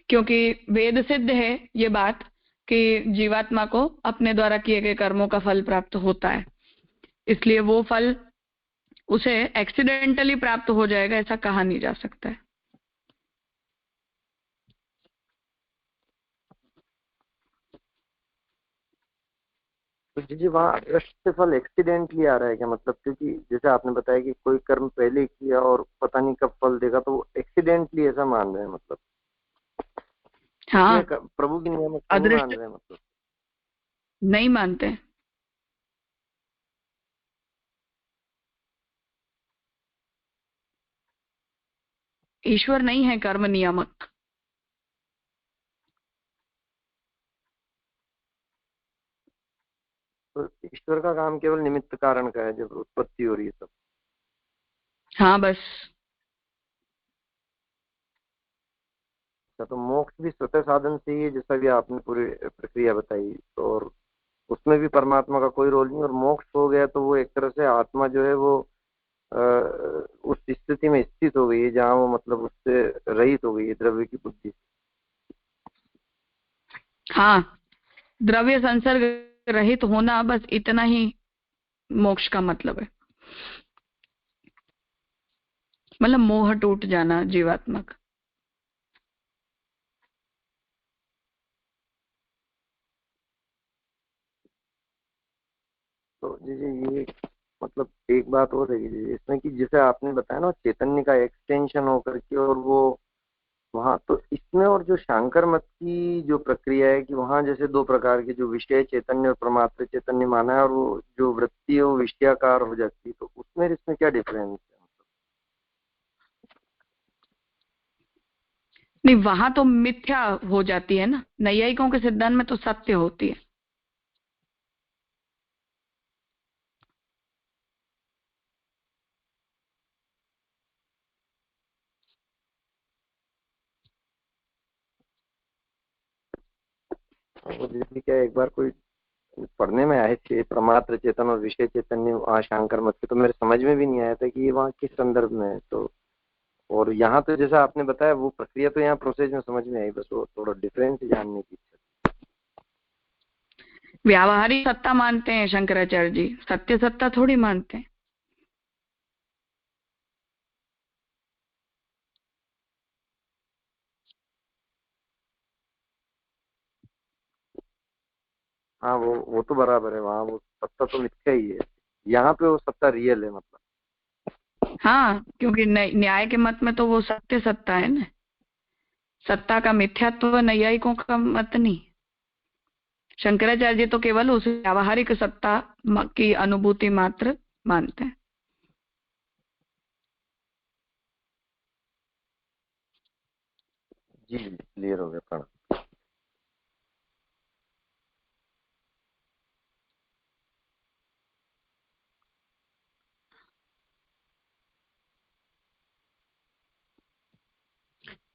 Speaker 1: क्योंकि वेद सिद्ध है ये बात कि जीवात्मा को अपने द्वारा किए गए कर्मों का फल प्राप्त होता है, इसलिए वो फल उसे एक्सीडेंटली प्राप्त हो जाएगा ऐसा कहा नहीं जा सकता है।
Speaker 5: तो जी वहाँ अदृष्ट से फल एक्सीडेंटली आ रहा है क्या? मतलब क्योंकि जैसे आपने बताया कि कोई कर्म पहले किया और पता नहीं कब फल देगा, तो वो एक्सीडेंटली ऐसा मान रहे हैं मतलब?
Speaker 1: हाँ,
Speaker 5: प्रभु की नियामक नहीं
Speaker 1: अदृष्ट
Speaker 5: मान रहे हैं मतलब?
Speaker 1: नहीं मानते। ईश्वर नहीं है कर्म नियामक।
Speaker 5: तो ईश्वर का काम केवल निमित्त कारण का है जब उत्पत्ति हो रही है तब?
Speaker 1: हाँ बस।
Speaker 5: तो मोक्ष भी स्वतः साधन से ही है जैसा कि आपने पूरी प्रक्रिया बताई, तो और उसमें भी परमात्मा का कोई रोल नहीं, और मोक्ष हो गया तो वो एक तरह से आत्मा जो है वो उस स्थिति में स्थित हो गई है जहाँ वो मतलब उससे रहित हो गई है द्रव्य की बुद्धि।
Speaker 1: हाँ, द्रव्य संसर्ग रहित होना, बस इतना ही मोक्ष का मतलब है, मतलब मोह टूट जाना जीवात्मा का।
Speaker 5: तो जी ये मतलब एक बात और है जी इसमें कि जैसे आपने बताया ना चैतन्य का एक्सटेंशन होकर के और वो वहाँ, तो इसमें और जो शांकर मत की जो प्रक्रिया है कि वहाँ जैसे दो प्रकार के जो विषय चैतन्य और परमात्मा चैतन्य माना है और वो जो वृत्ति है वो विषयाकार हो जाती है, तो उसमें इसमें क्या डिफरेंस है?
Speaker 1: नहीं, वहां तो मिथ्या हो जाती है ना, नैयायिकों के सिद्धांत में तो सत्य होती है।
Speaker 5: वो जैसे क्या एक बार कोई पढ़ने में आए थे प्रमात्र चेतन और विषय चैतन्य वहाँ शांकर मत के, तो मेरे समझ में भी नहीं आया था कि ये वहाँ किस संदर्भ में है। तो और यहाँ तो जैसा आपने बताया वो प्रक्रिया तो यहाँ प्रोसेस में समझ में आई, बस वो थोड़ा डिफरेंस जानने की इच्छा।
Speaker 1: व्यावहारिक सत्ता मानते हैं शंकराचार्य जी, सत्य सत्ता थोड़ी मानते हैं।
Speaker 5: हाँ वो तो बराबर है, वहाँ वो सत्ता तो मिथ्या ही है, यहाँ पे वो सत्ता रियल है मतलब।
Speaker 1: हाँ, क्योंकि न्याय के मत में तो वो सत्य सत्ता है ना, सत्ता का मिथ्यात्व नैयायिकों का मत नहीं। शंकराचार्य जी तो केवल उस व्यावहारिक सत्ता की अनुभूति मात्र मानते हैं।
Speaker 5: जी क्लियर हो गया। प्रणाम।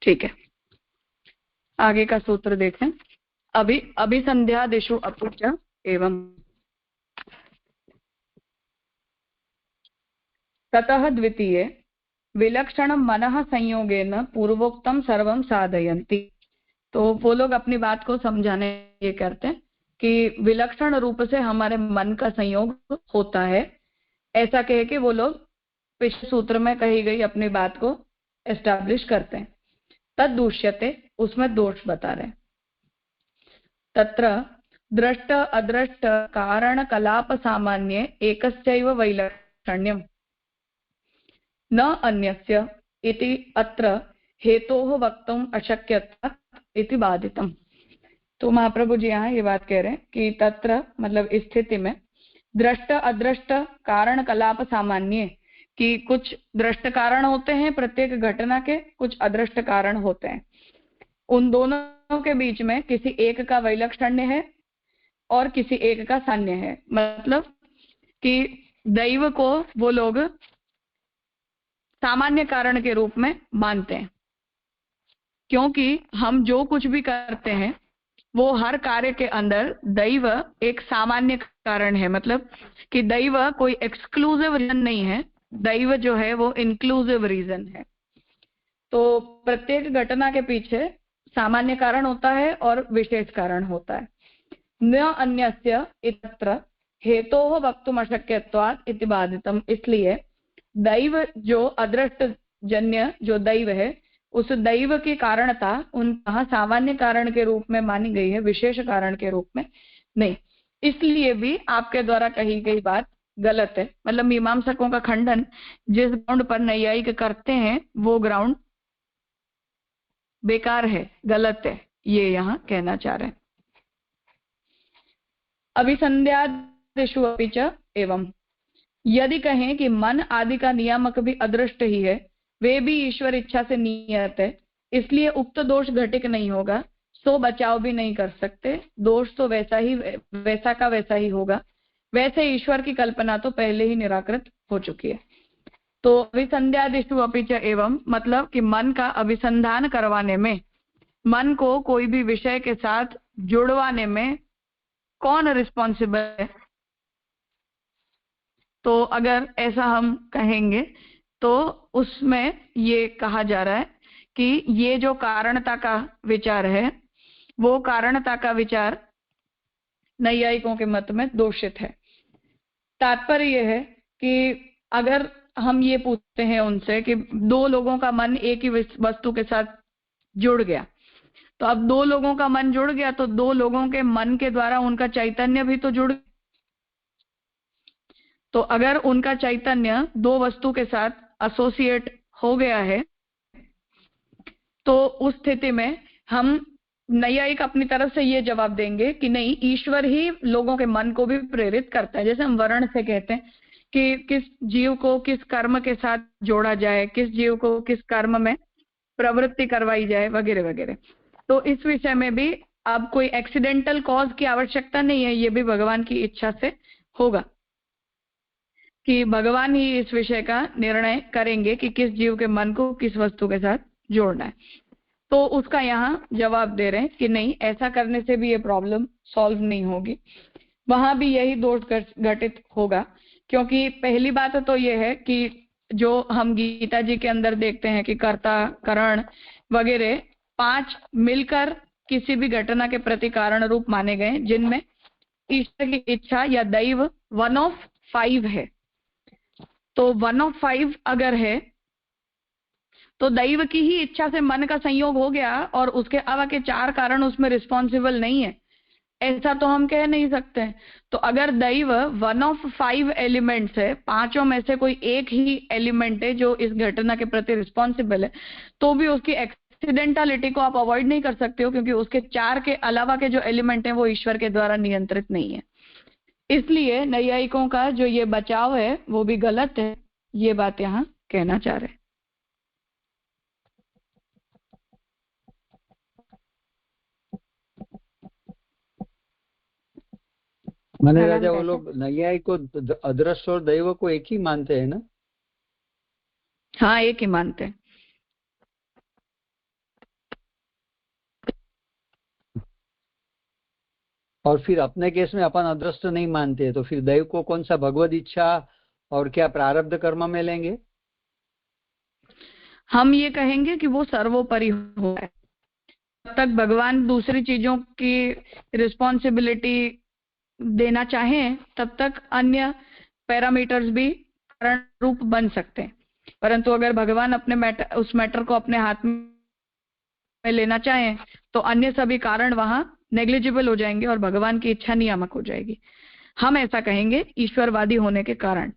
Speaker 1: ठीक है, आगे का सूत्र देखें। अभिसंध्यादिषु अपि च एवं ततः द्वितीये विलक्षण मनः संयोगेन पूर्वोक्तम सर्वम साधयन्ति। तो वो लोग अपनी बात को समझाने ये करते हैं कि विलक्षण रूप से हमारे मन का संयोग होता है, ऐसा कह के वो लोग पिछले सूत्र में कही गई अपनी बात को एस्टैब्लिश करते हैं। तद दूष्यते, उसमें दोष बता रहे हैं। तत्र दृष्ट अदृष्ट कारण कलाप सामान्ये एकस्यैव वैलक्षण्यम् न अन्यस्य इति अत्र हेतोः वक्तुम् अशक्यत्वात् इति बाधितम्। तो महाप्रभु जी यहाँ ये बात कह रहे हैं कि तत्र मतलब इस स्थिति में दृष्ट अदृष्ट कारण कलाप सामान्य, कि कुछ दृष्ट कारण होते हैं प्रत्येक घटना के, कुछ अदृष्ट कारण होते हैं। उन दोनों के बीच में किसी एक का वैलक्षण्य है और किसी एक का सान्य है। मतलब कि दैव को वो लोग सामान्य कारण के रूप में मानते हैं, क्योंकि हम जो कुछ भी करते हैं वो हर कार्य के अंदर दैव एक सामान्य कारण है। मतलब कि दैव कोई एक्सक्लूसिव रीजन नहीं है, दैव जो है वो इंक्लूसिव रीजन है। तो प्रत्येक घटना के पीछे सामान्य कारण होता है और विशेष कारण होता है। न अन्यस्य इत्यत्र हेतोः वक्तुम् अशक्यत्वात् इति बाधितम्। इसलिए दैव जो अदृष्ट जन्य जो दैव है, उस दैव की कारणता उनका सामान्य कारण के रूप में मानी गई है, विशेष कारण के रूप में नहीं। इसलिए भी आपके द्वारा कही गई बात गलत है। मतलब मीमांसकों का खंडन जिस ग्राउंड पर नैयायिक करते हैं वो ग्राउंड बेकार है, गलत है, ये यहाँ कहना चाह रहे हैं। अभिसंध्यादिषु अपि च एवं, यदि कहें कि मन आदि का नियामक भी अदृष्ट ही है, वे भी ईश्वर इच्छा से नियत है, इसलिए उक्त दोष घटित नहीं होगा, सो बचाव भी नहीं कर सकते। दोष तो वैसा का वैसा ही होगा। वैसे ईश्वर की कल्पना तो पहले ही निराकृत हो चुकी है। तो अभिसंध्यादिषु अपि च एवं मतलब कि मन का अभिसंधान करवाने में, मन को कोई भी विषय के साथ जुड़वाने में कौन रिस्पॉन्सिबल है? तो अगर ऐसा हम कहेंगे तो उसमें ये कहा जा रहा है कि ये जो कारणता का विचार है, वो कारणता का विचार नैयायिकों के मत में दोषित है। तात्पर्य यह है कि अगर हम ये पूछते हैं उनसे कि दो लोगों का मन एक ही वस्तु के साथ जुड़ गया, तो अब दो लोगों का मन जुड़ गया तो दो लोगों के मन के द्वारा उनका चैतन्य भी तो जुड़, तो अगर उनका चैतन्य दो वस्तु के साथ एसोसिएट हो गया है तो उस स्थिति में हम नैयायिक अपनी तरफ से ये जवाब देंगे कि नहीं, ईश्वर ही लोगों के मन को भी प्रेरित करता है। जैसे हम वर्ण से कहते हैं कि किस जीव को किस कर्म के साथ जोड़ा जाए, किस जीव को किस कर्म में प्रवृत्ति करवाई जाए, वगैरह वगैरह। तो इस विषय में भी अब कोई एक्सीडेंटल कॉज की आवश्यकता नहीं है, ये भी भगवान की इच्छा से होगा कि भगवान ही इस विषय का निर्णय करेंगे कि किस जीव के मन को किस वस्तु के साथ जोड़ना है। तो उसका यहाँ जवाब दे रहे हैं कि नहीं, ऐसा करने से भी ये प्रॉब्लम सॉल्व नहीं होगी, वहां भी यही दोष घटित होगा। क्योंकि पहली बात तो ये है कि जो हम गीता जी के अंदर देखते हैं कि कर्ता करण वगैरह 5 मिलकर किसी भी घटना के प्रति कारण रूप माने गए, जिनमें ईश्वर की इच्छा या दैव 1 of 5 है। तो 1 of 5 अगर है तो दैव की ही इच्छा से मन का संयोग हो गया और उसके अलावा के 4 कारण उसमें रिस्पॉन्सिबल नहीं है, ऐसा तो हम कह नहीं सकते। तो अगर दैव 1 of 5 एलिमेंट्स है, 5 में से कोई एक ही एलिमेंट है जो इस घटना के प्रति रिस्पॉन्सिबल है, तो भी उसकी एक्सीडेंटलिटी को आप अवॉइड नहीं कर सकते हो, क्योंकि उसके 4 के अलावा के जो एलिमेंट है वो ईश्वर के द्वारा नियंत्रित नहीं है। इसलिए नैयायिकों का जो ये बचाव है वो भी गलत है, ये बात यहाँ कहना चाह रहे हैं।
Speaker 3: मैंने राजा वो लोग नैयायिक को अदृश्य और दैव को एक ही मानते हैं ना?
Speaker 1: हाँ, एक ही मानते हैं।
Speaker 3: और फिर अपने केस में अपन अदृश्य नहीं मानते, तो फिर दैव को कौन सा भगवद इच्छा और क्या प्रारब्ध कर्म में लेंगे?
Speaker 1: हम ये कहेंगे कि वो सर्वोपरि हो है। जब तक भगवान दूसरी चीजों की रिस्पॉन्सिबिलिटी देना चाहें तब तक अन्य पैरामीटर्स भी कारण रूप बन सकते हैं, परंतु अगर भगवान अपने उस मैटर को अपने हाथ में लेना चाहें तो अन्य सभी कारण वहां नेग्लिजिबल हो जाएंगे और भगवान की इच्छा नियामक हो जाएगी। हम ऐसा कहेंगे ईश्वरवादी होने के कारण,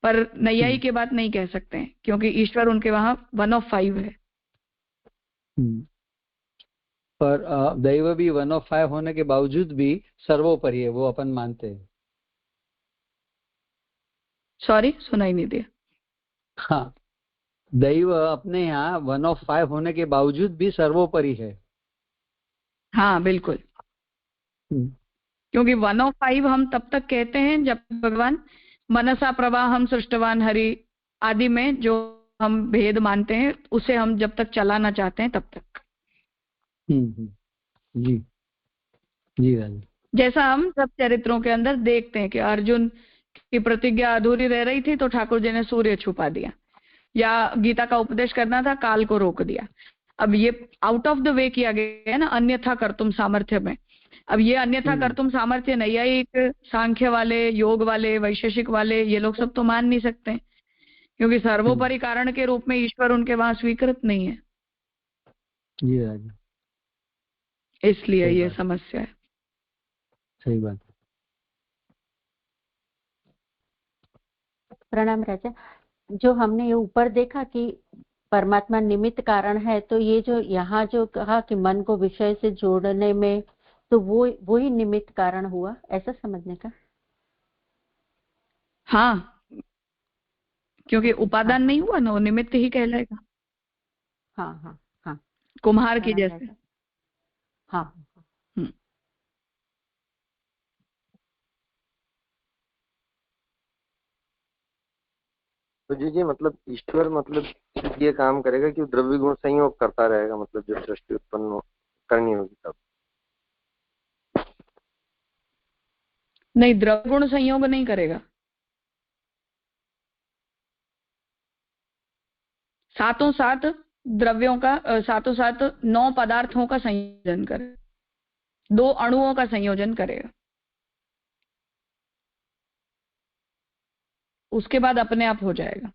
Speaker 1: पर नैयायी की बात नहीं कह सकते हैं क्योंकि ईश्वर उनके वहां 1 of 5 है।
Speaker 3: पर दैव भी 1 of 5 होने के बावजूद भी सर्वोपरि है, वो अपन मानते हैं।
Speaker 1: सॉरी, सुनाई नहीं दिया।
Speaker 3: हाँ, दैव अपने यहाँ 1 of 5 होने के बावजूद भी सर्वोपरि है।
Speaker 1: हाँ बिल्कुल, क्योंकि 1 of 5 हम तब तक कहते हैं जब भगवान मनसा प्रवाह हम सृष्टवान हरि आदि में जो हम भेद मानते हैं उसे हम जब तक चलाना चाहते हैं तब तक।
Speaker 3: जी जी राजा।
Speaker 1: जैसा हम सब चरित्रों के अंदर देखते हैं कि अर्जुन की प्रतिज्ञा अधूरी रह रही थी तो ठाकुर जी ने सूर्य छुपा दिया, या गीता का उपदेश करना था, काल को रोक दिया। अब ये आउट ऑफ द वे किया गया है ना, अन्यथा कर्तुम सामर्थ्य में। अब ये अन्यथा कर्तुम सामर्थ्य नैयायिक, सांख्य वाले, योग वाले, वैशेषिक वाले, ये लोग सब तो मान नहीं सकते क्योंकि सर्वोपरि कारण के रूप में ईश्वर उनके वहां स्वीकृत नहीं है।
Speaker 3: जी राजा,
Speaker 1: इसलिए ये समस्या है।
Speaker 3: सही बात।
Speaker 2: प्रणाम राजा। जो हमने ये ऊपर देखा कि परमात्मा निमित्त कारण है, तो ये जो यहाँ जो कहा कि मन को विषय से जोड़ने में, तो वो ही निमित्त कारण हुआ, ऐसा समझने का?
Speaker 1: हाँ, क्योंकि उपादान नहीं हुआ ना, वो निमित्त ही कहलाएगा।
Speaker 2: हाँ हाँ हाँ,
Speaker 1: कुम्हार की जैसे।
Speaker 2: हाँ।
Speaker 5: तो जी मतलब ईश्वर मतलब ये काम करेगा कि द्रव्य गुण संयोग करता रहेगा, मतलब जब सृष्टि उत्पन्न करनी होगी तब।
Speaker 1: नहीं, द्रव्य गुण संयोग नहीं करेगा, सातों सात द्रव्यों का, सातों सात 9 पदार्थों का संयोजन करे, 2 अणुओं का संयोजन करेगा, उसके बाद अपने आप हो जाएगा।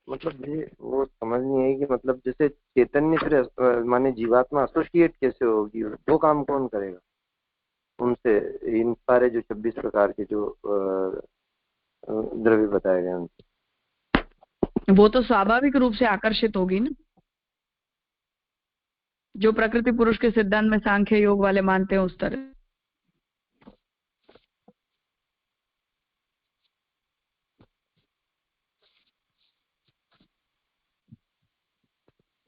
Speaker 5: मतलब ये वो समझ नहीं है कि मतलब जैसे चैतन्य फिर माने जीवात्मा एसोसिएट कैसे होगी, वो काम कौन करेगा उनसे, इन सारे जो 26 प्रकार के जो द्रव्य बताए गए उनसे?
Speaker 1: वो तो स्वाभाविक रूप से आकर्षित होगी ना, जो प्रकृति पुरुष के सिद्धांत में सांख्य योग वाले मानते हैं उस तरह।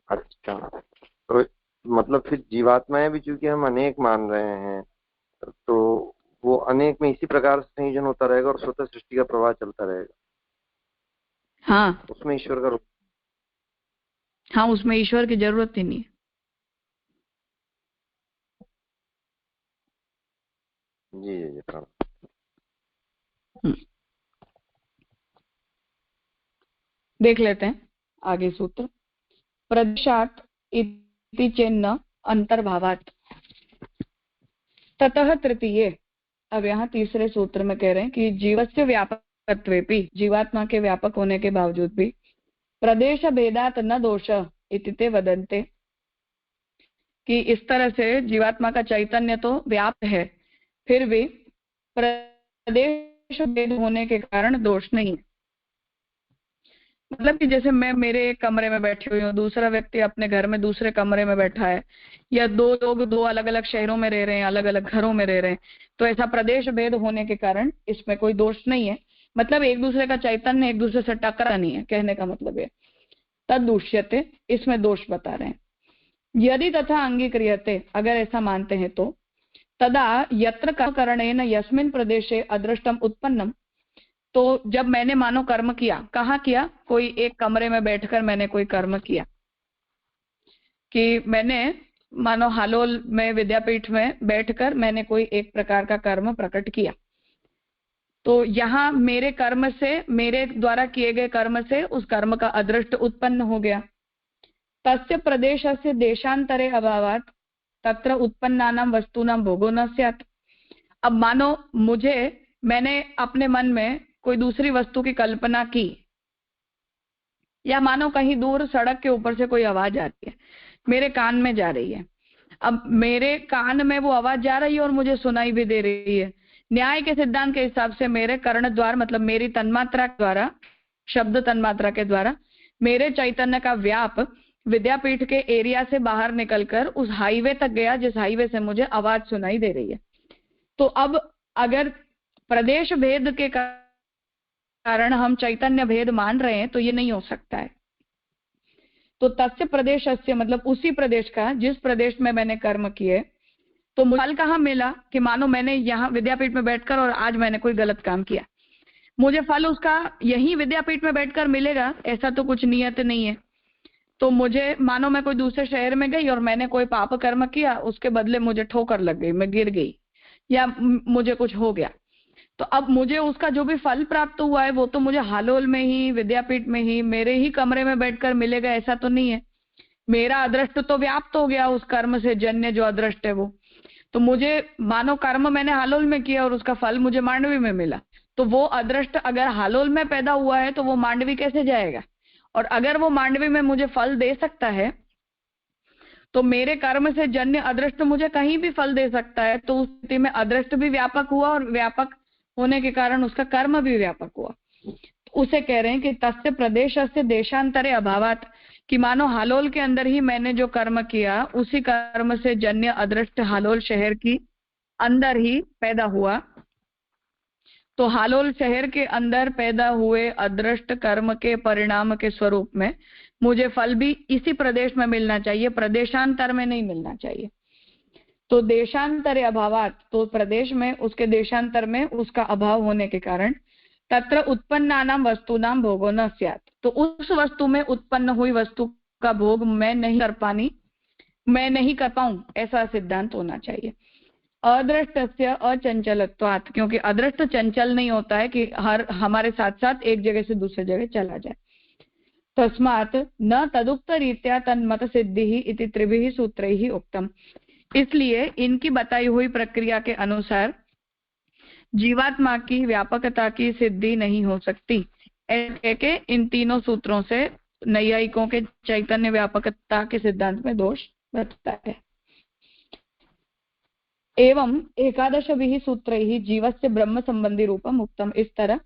Speaker 5: अच्छा, तो मतलब फिर जीवात्माएं भी चूंकि हम अनेक मान रहे हैं तो वो अनेक में इसी प्रकार से संयोजन होता रहेगा और स्वतः सृष्टि का प्रवाह चलता रहेगा।
Speaker 1: हाँ,
Speaker 5: उसमें ईश्वर का रूप।
Speaker 1: हाँ, उसमें ईश्वर की जरूरत ही नहीं।
Speaker 5: जी जी जी।
Speaker 1: देख लेते हैं आगे सूत्र। प्रदेशात इति चेन्न अंतर्भावात ततः तृतीये। अब यहाँ तीसरे सूत्र में कह रहे हैं कि जीवस्य व्यापकत्वेपि, जीवात्मा के व्यापक होने के बावजूद भी, प्रदेश भेदात न दोष इति ते वदन्ते, कि इस तरह से जीवात्मा का चैतन्य तो व्याप्त है फिर भी प्रदेश भेद होने के कारण दोष नहीं है। मतलब कि जैसे मैं मेरे एक कमरे में बैठी हुई हूँ, दूसरा व्यक्ति अपने घर में दूसरे कमरे में बैठा है, या 2 लोग 2 अलग अलग शहरों में रह रहे हैं, अलग अलग घरों में रह रहे हैं, तो ऐसा प्रदेश भेद होने के कारण इसमें कोई दोष नहीं है। मतलब एक दूसरे का चैतन्य एक दूसरे से टकरा नहीं है, कहने का मतलब है। तद दूष्यते, इसमें दोष बता रहे हैं। यदि तथा अंगीक्रियते, अगर ऐसा मानते हैं तो तदा यत्र करणेन यस्मिन् प्रदेशे अदृष्टम उत्पन्नम, तो जब मैंने मानो कर्म किया, कहाँ किया, कोई एक कमरे में बैठकर मैंने कोई कर्म किया, कि मैंने मानो हालोल में विद्यापीठ में बैठकर मैंने कोई एक प्रकार का कर्म प्रकट किया, तो यहाँ मेरे कर्म से, मेरे द्वारा किए गए कर्म से उस कर्म का अदृष्ट उत्पन्न हो गया। तस्य प्रदेशस्य देशांतरे अभावात् तत्र उत्पन्नानां वस्तूनां भोगो न स्यात्। अब मानो मैंने अपने मन में कोई दूसरी वस्तु की कल्पना की, या मानो कहीं दूर सड़क के ऊपर से कोई आवाज आ रही है, मेरे कान में जा रही है। अब मेरे कान में वो आवाज जा रही है और मुझे सुनाई भी दे रही है। न्याय के सिद्धांत के हिसाब से मेरे कर्ण द्वार, मतलब मेरी तन्मात्रा द्वारा, शब्द तन्मात्रा के द्वारा मेरे चैतन्य का व्याप विद्यापीठ के एरिया से बाहर निकलकर उस हाईवे तक गया जिस हाईवे से मुझे आवाज सुनाई दे रही है। तो अब अगर प्रदेश भेद के कारण हम चैतन्य भेद मान रहे हैं तो ये नहीं हो सकता है। तो तस्य प्रदेशस्य मतलब उसी प्रदेश का, जिस प्रदेश में मैंने कर्म किए, तो मुझे फल कहाँ मिला कि मानो मैंने यहाँ विद्यापीठ में बैठकर और आज मैंने कोई गलत काम किया, मुझे फल उसका यही विद्यापीठ में बैठकर मिलेगा, ऐसा तो कुछ नियत नहीं है। तो मुझे मानो मैं कोई दूसरे शहर में गई और मैंने कोई पाप कर्म किया, उसके बदले मुझे ठोकर लग गई, मैं गिर गई या मुझे कुछ हो गया, तो अब मुझे उसका जो भी फल प्राप्त हुआ है वो तो मुझे हालोल में ही, विद्यापीठ में ही, मेरे ही कमरे में बैठकर मिलेगा, ऐसा तो नहीं है। मेरा अदृष्ट तो व्याप्त हो गया उस कर्म से, जन्य जो अदृष्ट है वो। तो मुझे मानो कर्म मैंने हालोल में किया और उसका फल मुझे मांडवी में मिला, तो वो अदृष्ट अगर हालोल में पैदा हुआ है तो वो मांडवी कैसे जाएगा? और अगर वो मांडवी में मुझे फल दे सकता है तो मेरे कर्म से जन्य अदृष्ट मुझे कहीं भी फल दे सकता है, तो उस स्थिति में अदृष्ट भी व्यापक हुआ और व्यापक होने के कारण उसका कर्म भी व्यापक हुआ। तो उसे कह रहे हैं कि तस्य प्रदेशस्य देशांतरे अभावात्, कि मानो हालोल के अंदर ही मैंने जो कर्म किया उसी कर्म से जन्य अदृष्ट हालोल शहर की अंदर ही पैदा हुआ। तो हालोल शहर के अंदर पैदा हुए अदृष्ट कर्म के परिणाम के स्वरूप में मुझे फल भी इसी प्रदेश में मिलना चाहिए, प्रदेशांतर में नहीं मिलना चाहिए। तो देशांतरे अभावात्, तो प्रदेश में, उसके देशांतर में उसका अभाव होने के कारण तत्र उत्पन्नानां वस्तूनां भोगो न स्यात्, तो उस वस्तु में उत्पन्न हुई वस्तु का भोग मैं नहीं कर पाऊं, ऐसा सिद्धांत होना चाहिए। अदृष्टस्य अचंचलत्वात्, क्योंकि अदृष्ट चंचल नहीं होता है कि हमारे साथ साथ एक जगह से दूसरे जगह चला जाए। तस्मात् न तदुक्त रीत्या तन्मत सिद्धि इति त्रिभिः सूत्रैः उक्तम, इसलिए इनकी बताई हुई प्रक्रिया के अनुसार जीवात्मा की व्यापकता की सिद्धि नहीं हो सकती। के इन तीनों सूत्रों से नैयायिकों के चैतन्य व्यापकता के सिद्धांत में दोष बचता है। एवं 11 सूत्रैः जीवस्य ब्रह्म संबंधी रूपम उक्तम, इस तरह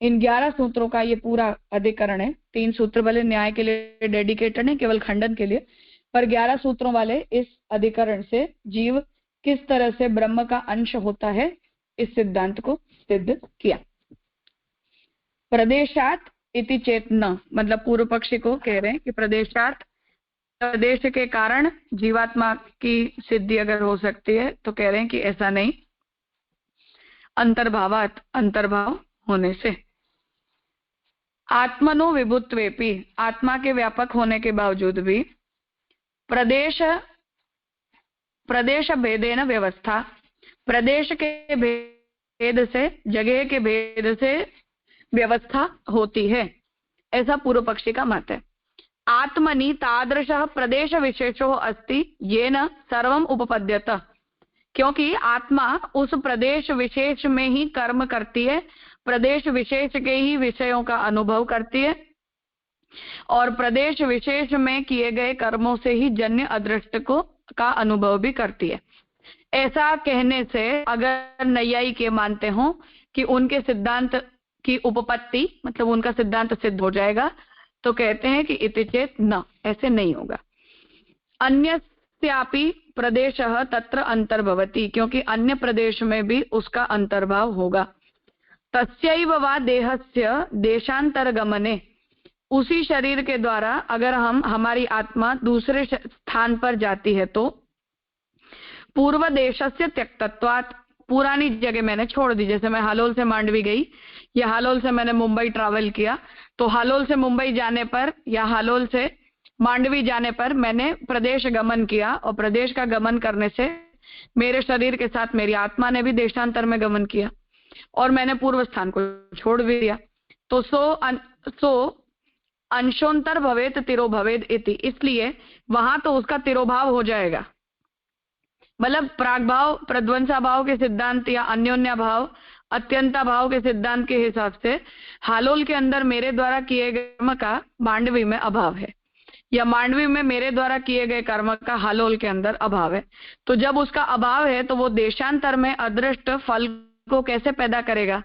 Speaker 1: इन 11 सूत्रों का ये पूरा अधिकरण है। 3 सूत्र वाले न्याय के लिए डेडिकेटेड है, केवल खंडन के लिए, पर 11 सूत्रों वाले इस अधिकरण से जीव किस तरह से ब्रह्म का अंश होता है इस सिद्धांत को सिद्ध किया। प्रदेशात इति चेत न, मतलब पूर्व पक्षी को कह रहे हैं कि प्रदेशात, प्रदेश के कारण जीवात्मा की सिद्धि अगर हो सकती है तो कह रहे हैं कि ऐसा नहीं, अंतर्भावात, अंतर्भाव होने से। आत्मनो विभुत्वेपि, आत्मा के व्यापक होने के बावजूद भी प्रदेश भेदेन व्यवस्था, प्रदेश के भेद से, जगह के भेद से व्यवस्था होती है, ऐसा पूर्व पक्षी का मत है। आत्मनि तादृशः प्रदेश विशेषो अस्ति येन सर्वम उपपद्यत, क्योंकि आत्मा उस प्रदेश विशेष में ही कर्म करती है, प्रदेश विशेष के ही विषयों का अनुभव करती है और प्रदेश विशेष में किए गए कर्मों से ही जन्य अदृष्ट का अनुभव भी करती है। ऐसा कहने से अगर नैयायिक ये मानते हो कि उनके सिद्धांत की उपपत्ति, मतलब उनका सिद्धांत सिद्ध हो जाएगा, तो कहते हैं कि इति चेत न, ऐसे नहीं होगा। अन्यस्यापि प्रदेशः तत्र अंतर्भवति, क्योंकि अन्य प्रदेश में भी उसका अंतर्भाव होगा। तस्यैव वा देहस्य देशांतरगमने, उसी शरीर के द्वारा अगर हमारी आत्मा दूसरे स्थान पर जाती है तो पूर्व देशस्य त्यक्तत्वात्, पुरानी जगह मैंने छोड़ दी। जैसे मैं हालोल से मांडवी गई या हालोल से मैंने मुंबई ट्रैवल किया, तो हालोल से मुंबई जाने पर या हालोल से मांडवी जाने पर मैंने प्रदेश गमन किया, और प्रदेश का गमन करने से मेरे शरीर के साथ मेरी आत्मा ने भी देशांतर में गमन किया और मैंने पूर्व स्थान को छोड़ भी दिया। तो सो अंशोंतर भवेत तिरो भवेद इति, इसलिए वहां तो उसका तिरोभाव हो जाएगा। मतलब प्रागभाव प्रध्वंसा भाव के सिद्धांत या अन्योन्या भाव अत्यंता भाव के सिद्धांत के हिसाब से हालोल के अंदर मेरे द्वारा किए गए कर्म का मांडवी में अभाव है, या मांडवी में मेरे द्वारा किए गए कर्म का हालोल के अंदर अभाव है। तो जब उसका अभाव है तो वो देशांतर में अदृष्ट फल को कैसे पैदा करेगा,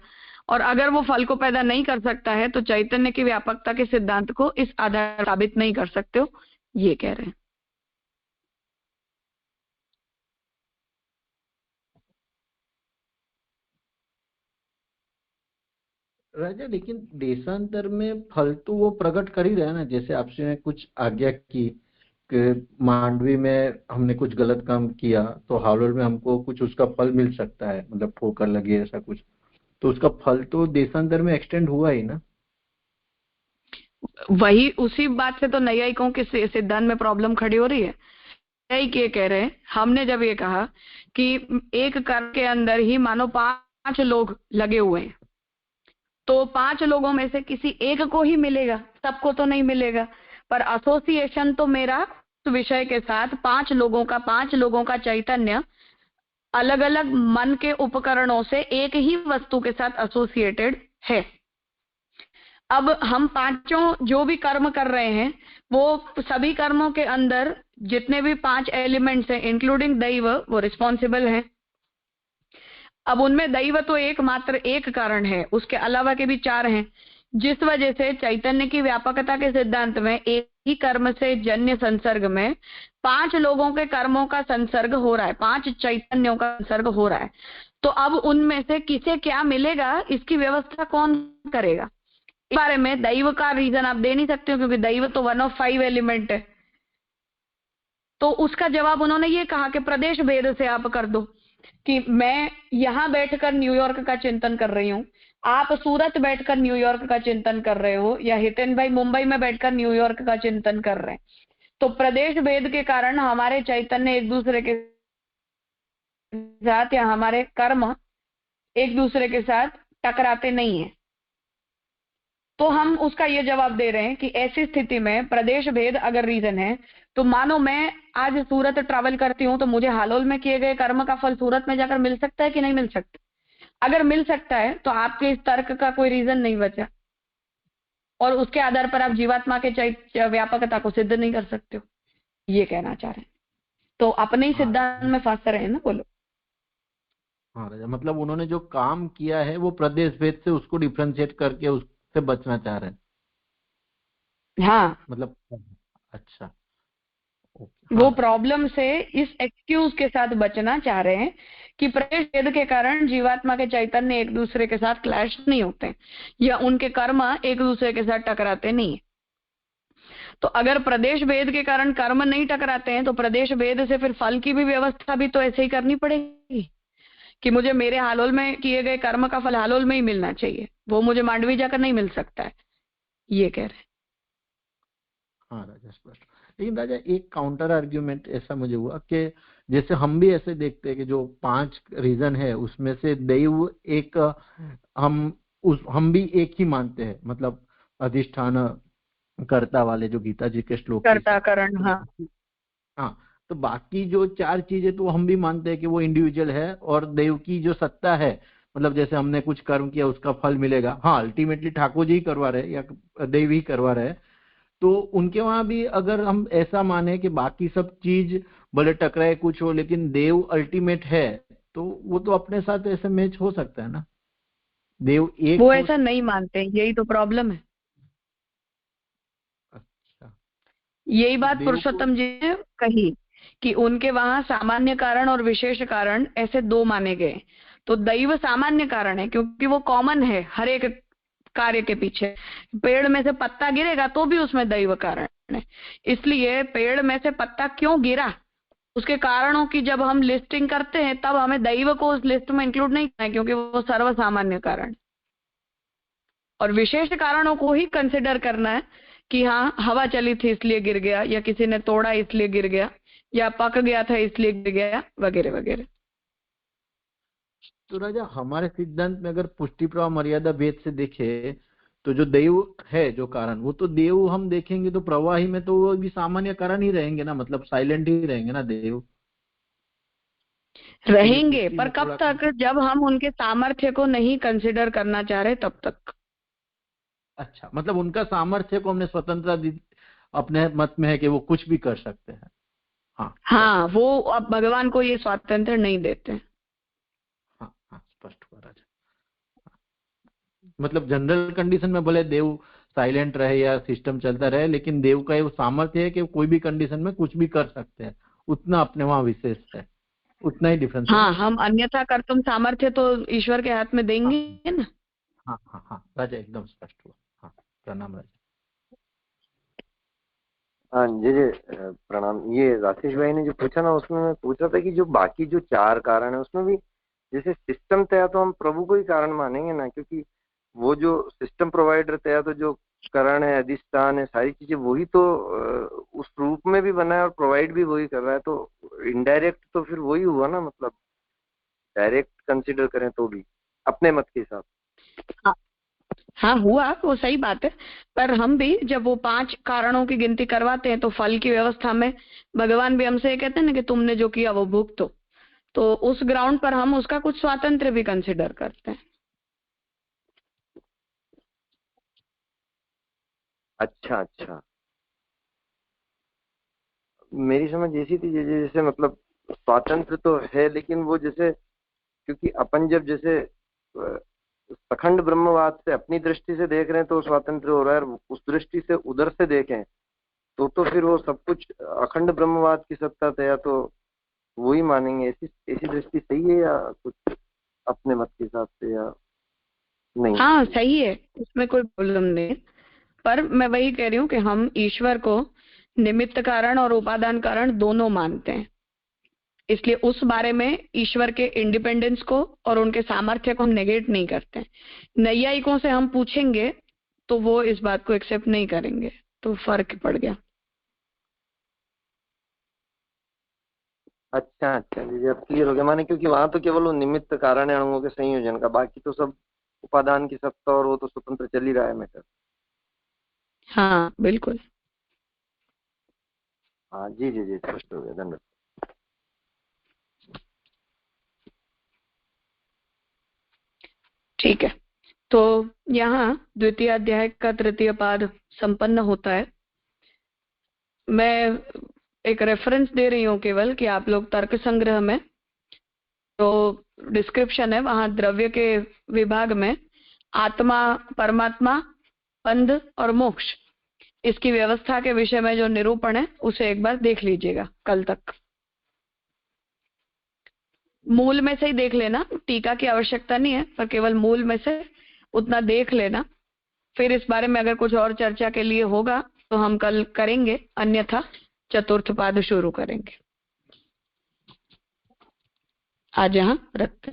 Speaker 1: और अगर वो फल को पैदा नहीं कर सकता है तो चैतन्य की व्यापकता के सिद्धांत को इस आधार पर साबित नहीं कर सकते हो, ये कह रहे हैं।
Speaker 4: राजा, लेकिन देशांतर में फल तो वो प्रकट कर ही रहे हैं ना। जैसे आपसे कुछ आज्ञा की कि मांडवी में हमने कुछ गलत काम किया तो हालोल में हमको कुछ उसका फल मिल सकता है, मतलब ठोकर लगी ऐसा कुछ, तो उसका फल तो देशांतर में एक्सटेंड हुआ ही ना।
Speaker 1: वही उसी बात से तो नैयायिकों के सिद्धांत में प्रॉब्लम खड़ी हो रही है। नैयायिक ये कह रहे हैं, हमने जब ये कहा कि एक कर्म के अंदर ही मानो 5 लोग लगे हुए हैं, तो 5 लोगों में से किसी एक को ही मिलेगा, सबको तो नहीं मिलेगा। पर एसोसिएशन तो मेरा उस विषय के साथ 5 लोगों का चैतन्य अलग अलग मन के उपकरणों से एक ही वस्तु के साथ एसोसिएटेड है। अब हम पांचों जो भी कर्म कर रहे हैं वो सभी कर्मों के अंदर जितने भी 5 एलिमेंट्स हैं इंक्लूडिंग दैव वो रिस्पॉन्सिबल हैं। अब उनमें दैव तो एकमात्र एक कारण है, उसके अलावा के भी 4 हैं, जिस वजह से चैतन्य की व्यापकता के सिद्धांत में एक ही कर्म से जन्य संसर्ग में 5 लोगों के कर्मों का संसर्ग हो रहा है, 5 चैतन्यों का संसर्ग हो रहा है। तो अब उनमें से किसे क्या मिलेगा इसकी व्यवस्था कौन करेगा, इस बारे में दैव का रीजन आप दे नहीं सकते हो, क्योंकि दैव तो 1 ऑफ 5 एलिमेंट है। तो उसका जवाब उन्होंने ये कहा कि प्रदेश भेद से आप कर दो, कि मैं यहाँ बैठकर न्यूयॉर्क का चिंतन कर रही हूँ, आप सूरत बैठकर न्यूयॉर्क का चिंतन कर रहे हो, या हितेन भाई मुंबई में बैठकर न्यूयॉर्क का चिंतन कर रहे हैं। तो प्रदेश भेद के कारण हमारे चैतन्य एक दूसरे के साथ या हमारे कर्म एक दूसरे के साथ टकराते नहीं है। तो हम उसका ये जवाब दे रहे हैं कि ऐसी स्थिति में प्रदेश भेद अगर रीजन है, तो मानो मैं आज सूरत ट्रैवल करती हूँ तो मुझे हालोल में किए गए कर्म का फल सूरत में जाकर मिल सकता है कि नहीं मिल सकता? अगर मिल सकता है तो आपके इस तर्क का कोई रीजन नहीं बचा, और उसके आधार पर आप जीवात्मा के व्यापकता को सिद्ध नहीं कर सकते हो, ये कहना चाह रहे हैं। तो अपने ही सिद्धांत में फंस रहे हैं ना, बोलो।
Speaker 4: हाँ राजा, मतलब उन्होंने जो काम किया है वो प्रदेश भेद से उसको डिफरेंशिएट करके उससे बचना चाह रहे हैं।
Speaker 1: हाँ,
Speaker 4: मतलब अच्छा,
Speaker 1: वो प्रॉब्लम से इस एक्सक्यूज के साथ बचना चाह रहे हैं कि प्रदेश भेद के कारण जीवात्मा के चैतन्य एक दूसरे के साथ क्लैश नहीं होते, या उनके कर्म एक दूसरे के साथ टकराते नहीं। तो अगर प्रदेश भेद के कारण कर्म नहीं टकराते हैं तो प्रदेश भेद से फिर फल की भी व्यवस्था भी तो ऐसे ही करनी पड़ेगी कि मुझे मेरे हालोल में किए गए कर्म का फल हालोल में ही मिलना चाहिए, वो मुझे मांडवी जाकर नहीं मिल सकता है, ये कह रहे हैं।
Speaker 4: हाँ राजा, स्पष्ट। लेकिन राजा एक काउंटर आर्ग्यूमेंट ऐसा मुझे हुआ कि जैसे हम भी ऐसे देखते हैं कि जो 5 रीजन है उसमें से दैव एक, हम भी एक ही मानते हैं, मतलब अधिष्ठान कर्ता वाले जो गीता जी के श्लोक
Speaker 1: कर्ता करण।
Speaker 4: हाँ, तो बाकी जो 4 चीजें तो हम भी मानते हैं कि वो इंडिविजुअल है, और देव की जो सत्ता है, मतलब जैसे हमने कुछ कर्म किया उसका फल मिलेगा, हाँ अल्टीमेटली ठाकुर जी ही करवा रहे या देव ही करवा रहे, तो उनके वहां भी अगर हम ऐसा माने कि बाकी सब चीज भले टकराए कुछ हो लेकिन देव अल्टीमेट है, तो वो तो अपने साथ ऐसे मैच हो सकता है ना, देव एक।
Speaker 1: वो ऐसा नहीं मानते, यही तो प्रॉब्लम है।
Speaker 4: अच्छा,
Speaker 1: यही बात पुरुषोत्तम जी ने कही कि उनके वहां सामान्य कारण और विशेष कारण ऐसे 2 माने गए। तो दैव सामान्य कारण है क्योंकि वो कॉमन है हर एक कार्य के पीछे। पेड़ में से पत्ता गिरेगा तो भी उसमें दैव कारण है। इसलिए पेड़ में से पत्ता क्यों गिरा, उसके कारणों की जब हम लिस्टिंग करते हैं तब हमें दैव को उस लिस्ट में इंक्लूड नहीं करना है, क्योंकि वो सर्वसामान्य कारण, और विशेष कारणों को ही कंसिडर करना है कि हाँ हवा चली थी इसलिए गिर गया, या किसी ने तोड़ा इसलिए गिर गया, या पक गया था इसलिए गिर गया, वगैरह वगैरह।
Speaker 4: तो राजा हमारे सिद्धांत में अगर पुष्टि प्रवाह मर्यादा भेद से देखे तो जो देव है जो कारण, वो तो देव हम देखेंगे तो प्रवाही में तो वो भी सामान्य कारण ही रहेंगे ना, मतलब साइलेंट ही रहेंगे ना देव।
Speaker 1: रहेंगे, पर कब तक, जब हम उनके सामर्थ्य को नहीं कंसिडर करना चाह रहे तब तक।
Speaker 4: अच्छा, मतलब उनका सामर्थ्य को हमने स्वतंत्रता दी, अपने मत में है कि वो कुछ भी कर सकते हैं।
Speaker 1: हाँ, वो अब भगवान को ये स्वातंत्र नहीं देते।
Speaker 4: हाँ, स्पष्ट हुआ राजा। मतलब जनरल कंडीशन में भले देव साइलेंट रहे या सिस्टम चलता रहे, लेकिन देव का ये सामर्थ्य है कि कोई भी कंडीशन में कुछ भी कर सकते हैं, उतना अपने वहां विशेष है, उतना ही डिफरेंस।
Speaker 1: हाँ, हम अन्यथा कर्तुम सामर्थ्य तो ईश्वर के हाथ में देंगे ना।
Speaker 4: हाँ राजा, एकदम स्पष्ट हुआ। हाँ, प्रणाम राजा।
Speaker 5: हाँ जी जी, प्रणाम। ये राकेश भाई ने जो पूछा ना, उसमें मैं पूछ रहा था कि जो बाकी जो 4 कारण है उसमें भी जैसे सिस्टम तया तो हम प्रभु को ही कारण मानेंगे ना, क्योंकि वो जो सिस्टम प्रोवाइडर तया तो जो कारण है, अधिष्ठान है, सारी चीजें वही तो उस रूप में भी बना है और प्रोवाइड भी वही कर रहा है, तो इनडायरेक्ट तो फिर वही हुआ ना, मतलब डायरेक्ट कंसिडर करें तो भी अपने मत के हिसाब से।
Speaker 1: हाँ, हुआ, वो सही बात है, पर हम भी जब वो 5 कारणों की गिनती करवाते हैं तो फल की व्यवस्था में भगवान भी हमसे ये कहते हैं ना कि तुमने जो किया वो भुगतो, तो उस ग्राउंड पर हम उसका कुछ स्वातंत्र भी कंसिडर करते हैं।
Speaker 5: अच्छा, मेरी समझ ऐसी थी जैसे मतलब स्वातंत्र तो है, लेकिन वो जैसे क्योंकि अपन जब जैसे अखंड ब्रह्मवाद से अपनी दृष्टि से देख रहे हैं तो स्वातंत्र हो रहा है, और उस दृष्टि से उधर से देखें तो फिर वो सब कुछ अखंड ब्रह्मवाद की सत्ता है, या तो वही मानेंगे। ऐसी दृष्टि सही है या कुछ अपने मत के हिसाब से, या नहीं?
Speaker 1: हाँ, सही है, उसमें कोई प्रॉब्लम नहीं, पर मैं वही कह रही हूँ कि हम ईश्वर को निमित्त कारण और उपादान कारण दोनों मानते हैं, इसलिए उस बारे में ईश्वर के इंडिपेंडेंस को और उनके सामर्थ्य को हम नेगेट नहीं करते हैं। नैयायिकों से हम पूछेंगे तो वो इस बात को एक्सेप्ट नहीं करेंगे, तो फर्क पड़ गया।
Speaker 5: अच्छा जी, अब क्लियर हो गया। माने क्योंकि वहां तो केवल वो निमित्त कारण है अणुओं के संयोजन का, बाकी तो सब उपादान की सत्ता और वो तो स्वतंत्र चल ही रहा है मैटर।
Speaker 1: हाँ, बिल्कुल।
Speaker 5: हाँ जी, स्पष्ट हो गया, धन्यवाद।
Speaker 1: ठीक है, तो यहाँ द्वितीय अध्याय का तृतीय पाद संपन्न होता है। मैं एक रेफरेंस दे रही हूँ केवल कि आप लोग तर्क संग्रह में जो डिस्क्रिप्शन है वहां द्रव्य के विभाग में आत्मा, परमात्मा, बंध और मोक्ष, इसकी व्यवस्था के विषय में जो निरूपण है उसे एक बार देख लीजिएगा कल तक। मूल में से ही देख लेना, टीका की आवश्यकता नहीं है, पर केवल मूल में से उतना देख लेना। फिर इस बारे में अगर कुछ और चर्चा के लिए होगा तो हम कल करेंगे, अन्यथा चतुर्थ पाद शुरू करेंगे। आज यहाँ रखते हैं।